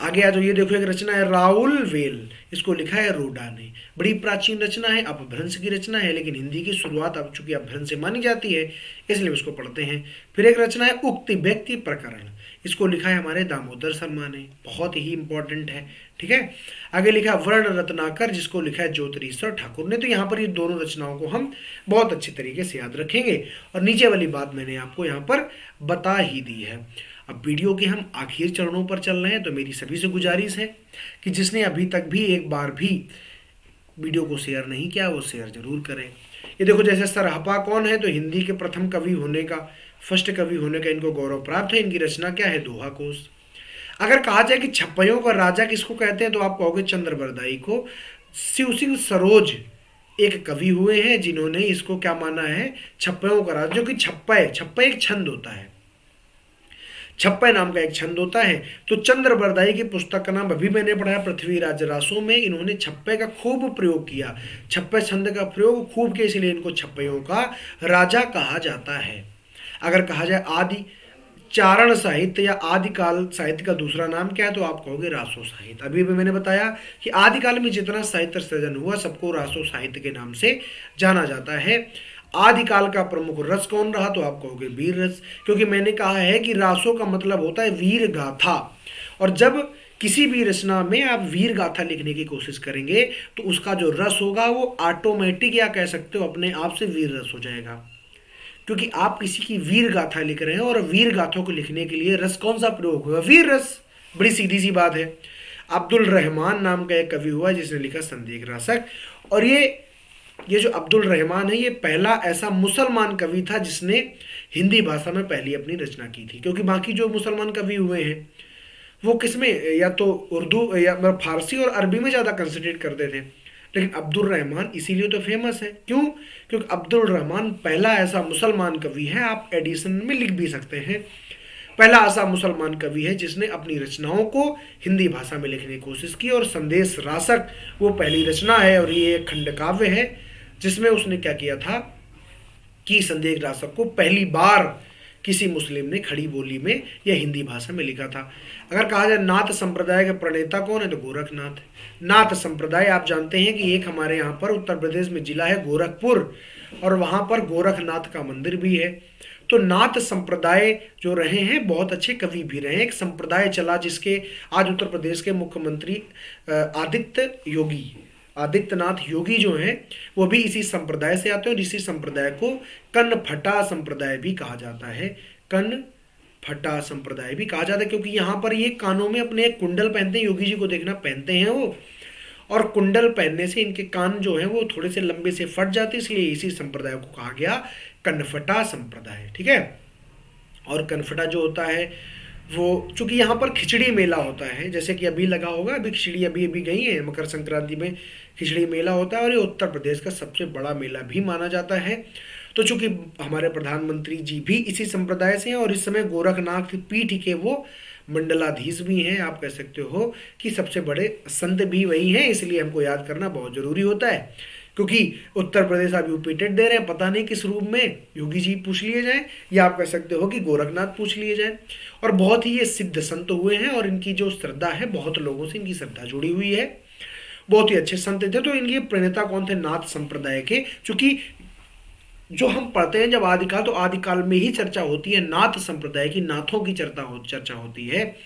आगे आ जाओ, ये देखो एक रचना है राउल वेल, इसको लिखा है रोडा ने। बड़ी प्राचीन रचना है, अपभ्रंश की रचना है, लेकिन हिंदी की शुरुआत अब चूंकि अपभ्रंश से मानी जाती है इसलिए इसको पढ़ते हैं। फिर एक रचना है उक्ति व्यक्ति प्रकरण, इसको लिखा है हमारे दामोदर शर्मा ने, बहुत ही इंपॉर्टेंट है। ठीक है, आगे लिखा वर्ण रत्नाकर, जिसको लिखा है ज्योतिरीश्वर ठाकुर ने। तो यहाँ पर ये दोनों रचनाओं को हम बहुत अच्छी तरीके से याद रखेंगे और नीचे वाली बात मैंने आपको यहाँ पर बता ही दी है। अब वीडियो के हम आखिर चरणों पर चल रहे हैं, तो मेरी सभी से गुजारिश है कि जिसने अभी तक भी एक बार भी वीडियो को शेयर नहीं किया वो शेयर जरूर करें। ये देखो जैसे सरहपा कौन है, तो हिंदी के प्रथम कवि होने का, फर्स्ट कवि होने का इनको गौरव प्राप्त है। इनकी रचना क्या है? दोहा कोश। अगर कहा जाए कि छप्पइयों का राजा किसको कहते हैं, तो आप कहोगे चंद्रबरदाई को। शिव सिंह सरोज एक कवि हुए हैं जिन्होंने इसको क्या माना है? छप्पइयों का राजा, जो कि छप्पय एक छंद होता है, छप्पय नाम का एक छंद होता है। तो चंद्रबरदाई की पुस्तक का नाम अभी मैंने पढ़ा है पृथ्वीराज रासो में। इन्होंने छप्पय का खूब प्रयोग किया, छप्पय छंद का प्रयोग खूब किया, इसलिए इनको छप्पइयों का राजा कहा जाता है। अगर कहा जाए आदि चारण साहित्य या आदिकाल साहित्य का दूसरा नाम क्या है, तो आप कहोगे रासो साहित्य। अभी भी मैंने बताया कि आदिकाल में जितना साहित्य सृजन हुआ सबको रासो साहित्य के नाम से जाना जाता है। आदिकाल का प्रमुख रस कौन रहा, तो आप कहोगे वीर रस, क्योंकि मैंने कहा है कि रासो का मतलब होता है वीर गाथा। और जब किसी भी रचना में आप वीर गाथा लिखने की कोशिश करेंगे तो उसका जो रस होगा वो ऑटोमेटिक, या कह सकते हो अपने आप से वीर रस हो जाएगा, क्योंकि आप किसी की वीर गाथा लिख रहे हैं। और वीर गाथों को लिखने के लिए रस कौन सा प्रयोग होगा? वीर रस। बड़ी सीधी सी बात है। अब्दुल रहमान नाम का एक कवि हुआ जिसने लिखा संदेह रासक। और ये जो अब्दुल रहमान है, ये पहला ऐसा मुसलमान कवि था जिसने हिंदी भाषा में पहली अपनी रचना की थी, क्योंकि बाकी जो मुसलमान कवि हुए हैं वो किसमें, या तो उर्दू या फारसी और अरबी में ज़्यादा कंसंट्रेट करते थे, लेकिन अब्दुल रहमान इसीलिए तो फेमस है। क्यों? क्योंकि अब्दुल रहमान पहला ऐसा मुसलमान कवि है, आप एडिशन में लिख भी सकते हैं, पहला ऐसा मुसलमान कवि है जिसने अपनी रचनाओं को हिंदी भाषा में लिखने की कोशिश की। और संदेश रासक वो पहली रचना है और ये एक खंड काव्य है जिसमें उसने क्या किया था कि संदेश रासक को पहली बार किसी मुस्लिम ने खड़ी बोली में या हिंदी भाषा में लिखा था। अगर कहा जाए नाथ संप्रदाय के प्रणेता कौन है तो गोरखनाथ है। नाथ संप्रदाय आप जानते हैं कि एक हमारे यहाँ पर उत्तर प्रदेश में जिला है गोरखपुर, और वहाँ पर गोरखनाथ का मंदिर भी है। तो नाथ संप्रदाय जो रहे हैं बहुत अच्छे कवि भी रहे हैं। एक संप्रदाय चला जिसके आज उत्तर प्रदेश के मुख्यमंत्री आदित्यनाथ योगी जो हैं वो भी इसी संप्रदाय से आते हैं, और इसी संप्रदाय को कनफटा संप्रदाय भी कहा जाता है। कनफटा संप्रदाय भी कहा जाता है क्योंकि यहाँ पर ये कानों में अपने एक कुंडल पहनते हैं। योगी जी को देखना पहनते हैं वो, और कुंडल पहनने से इनके कान जो है वो थोड़े से लंबे से फट जाते, इसलिए इसी संप्रदाय को कहा गया कनफटा संप्रदाय। ठीक है। और कनफटा जो होता है वो चूंकि यहाँ पर खिचड़ी मेला होता है, जैसे कि अभी लगा होगा, अभी खिचड़ी अभी गई है, मकर संक्रांति में खिचड़ी मेला होता है और ये उत्तर प्रदेश का सबसे बड़ा मेला भी माना जाता है। तो चूंकि हमारे प्रधानमंत्री जी भी इसी संप्रदाय से हैं और इस समय गोरखनाथ पीठ के वो मंडलाधीश भी हैं, आप कह सकते हो कि सबसे बड़े संत भी वही हैं, इसलिए हमको याद करना बहुत जरूरी होता है। क्योंकि उत्तर प्रदेश आप यूपी टेट दे रहे हैं, पता नहीं किस रूप में योगी जी पूछ लिए जाएं, या आप कह सकते हो कि गोरखनाथ पूछ लिए जाएं। और बहुत ही ये सिद्ध संत हुए हैं और इनकी जो श्रद्धा है बहुत लोगों से इनकी श्रद्धा जुड़ी हुई है, बहुत ही अच्छे संत थे। तो इनके प्रणेता कौन थे? नाथ संप्रदाय के। चूंकि जो हम पढ़ते हैं जब आदिकाल, तो आदिकाल में ही चर्चा होती है नाथ संप्रदाय की, नाथों की चर्चा होती है,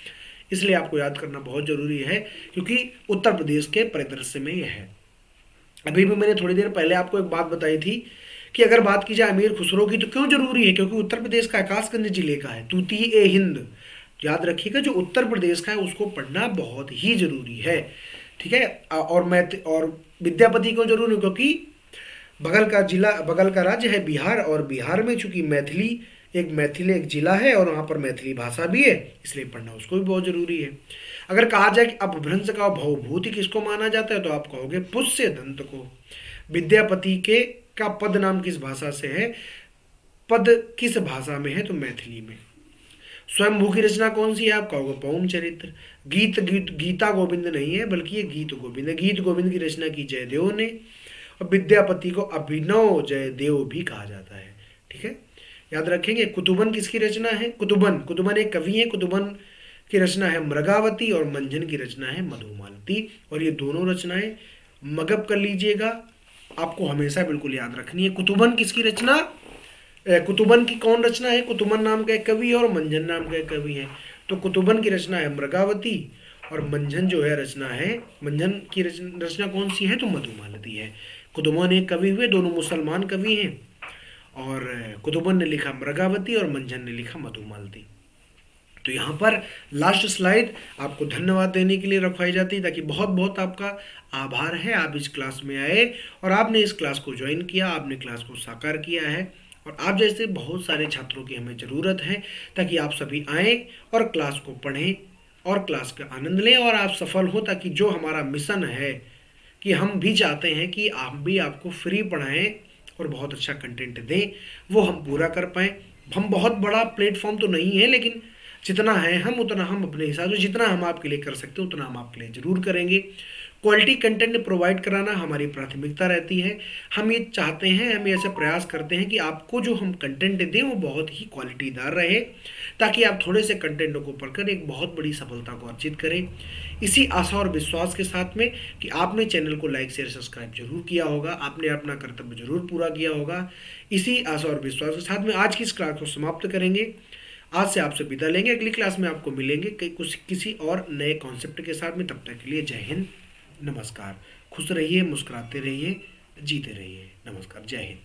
इसलिए आपको याद करना बहुत जरूरी है क्योंकि उत्तर प्रदेश के परिदृश्य में यह है। अभी भी मैंने थोड़ी देर पहले आपको एक बात बताई थी कि अगर बात की जाए अमीर खुसरो की तो क्यों जरूरी है, क्योंकि उत्तर प्रदेश का आकाशगंज जिले का है, तूती ए हिंद। याद रखिएगा जो उत्तर प्रदेश का है उसको पढ़ना बहुत ही जरूरी है। ठीक है। और विद्यापति क्यों जरूरी, क्योंकि बगल का राज्य है बिहार, और बिहार में चूंकि मैथिली एक जिला है और वहाँ पर मैथिली भाषा भी है, इसलिए पढ़ना उसको भी बहुत जरूरी है। अगर कहा जाए कि अपभ्रंश का भवभूति किसको माना जाता है तो आप कहोगे पुष्य दंत को। विद्यापति का पद नाम किस भाषा से है? पद किस भाषा में है तो मैथिली में। स्वयंभू की रचना कौन सी है? आप कहोगे पौम चरित्र। गीता गोविंद नहीं है बल्कि ये गीत गोविंद है। गीत गोविंद की रचना की जयदेव ने, और विद्यापति को अभिनव जयदेव भी कहा जाता है। ठीक है, याद रखेंगे। कुतुबन किसकी रचना है? कुतुबन एक कवि है। कुतुबन की रचना है मृगावती और मंजन की रचना है मधुमालती, और ये दोनों रचनाएं मगअप कर लीजिएगा, आपको हमेशा बिल्कुल याद रखनी है। कुतुबन किसकी रचना? कुतुबन की कौन रचना है? कुतुबन नाम का एक कवि है और मंजन नाम का एक कवि है। तो कुतुबन की रचना है मृगावती और मंजन जो है रचना है, मंजन की रचना कौन सी है तो मधुमालती है। कुतुबन एक कवि हुए, दोनों मुसलमान कवि हैं, और कुतुबन ने लिखा मृगावती और मंजन ने लिखा मधुमालती। तो यहाँ पर लास्ट स्लाइड आपको धन्यवाद देने के लिए रखवाई जाती है, ताकि बहुत बहुत आपका आभार है, आप इस क्लास में आए और आपने इस क्लास को ज्वाइन किया, आपने क्लास को साकार किया है, और आप जैसे बहुत सारे छात्रों की हमें ज़रूरत है ताकि आप सभी आएँ और क्लास को पढ़ें और क्लास का आनंद लें और आप सफल हो, ताकि जो हमारा मिशन है कि हम भी चाहते हैं कि आप भी आपको फ्री पढ़ाएं और बहुत अच्छा कंटेंट दें, वो हम पूरा कर पाएँ। हम बहुत बड़ा प्लेटफॉर्म तो नहीं है, लेकिन जितना है हम उतना हम अपने हिसाब से जितना हम आपके लिए कर सकते हैं उतना हम आपके लिए ज़रूर करेंगे। क्वालिटी कंटेंट प्रोवाइड कराना हमारी प्राथमिकता रहती है। हम ये चाहते हैं, हम ऐसा प्रयास करते हैं कि आपको जो हम कंटेंट दें वो बहुत ही क्वालिटीदार रहे, ताकि आप थोड़े से कंटेंटों को पढ़कर एक बहुत बड़ी सफलता को अर्जित करें। इसी आशा और विश्वास के साथ में कि आपने चैनल को लाइक शेयर सब्सक्राइब जरूर किया होगा, आपने अपना कर्तव्य जरूर पूरा किया होगा। इसी आशा और विश्वास के साथ में आज की इस क्लास को समाप्त करेंगे। आज से आपसे विदा लेंगे, अगली क्लास में आपको मिलेंगे किसी और नए कॉन्सेप्ट के साथ में। तब तक के लिए जय हिंद, नमस्कार। खुश रहिए, मुस्कुराते रहिए, जीते रहिए। नमस्कार, जय हिंद।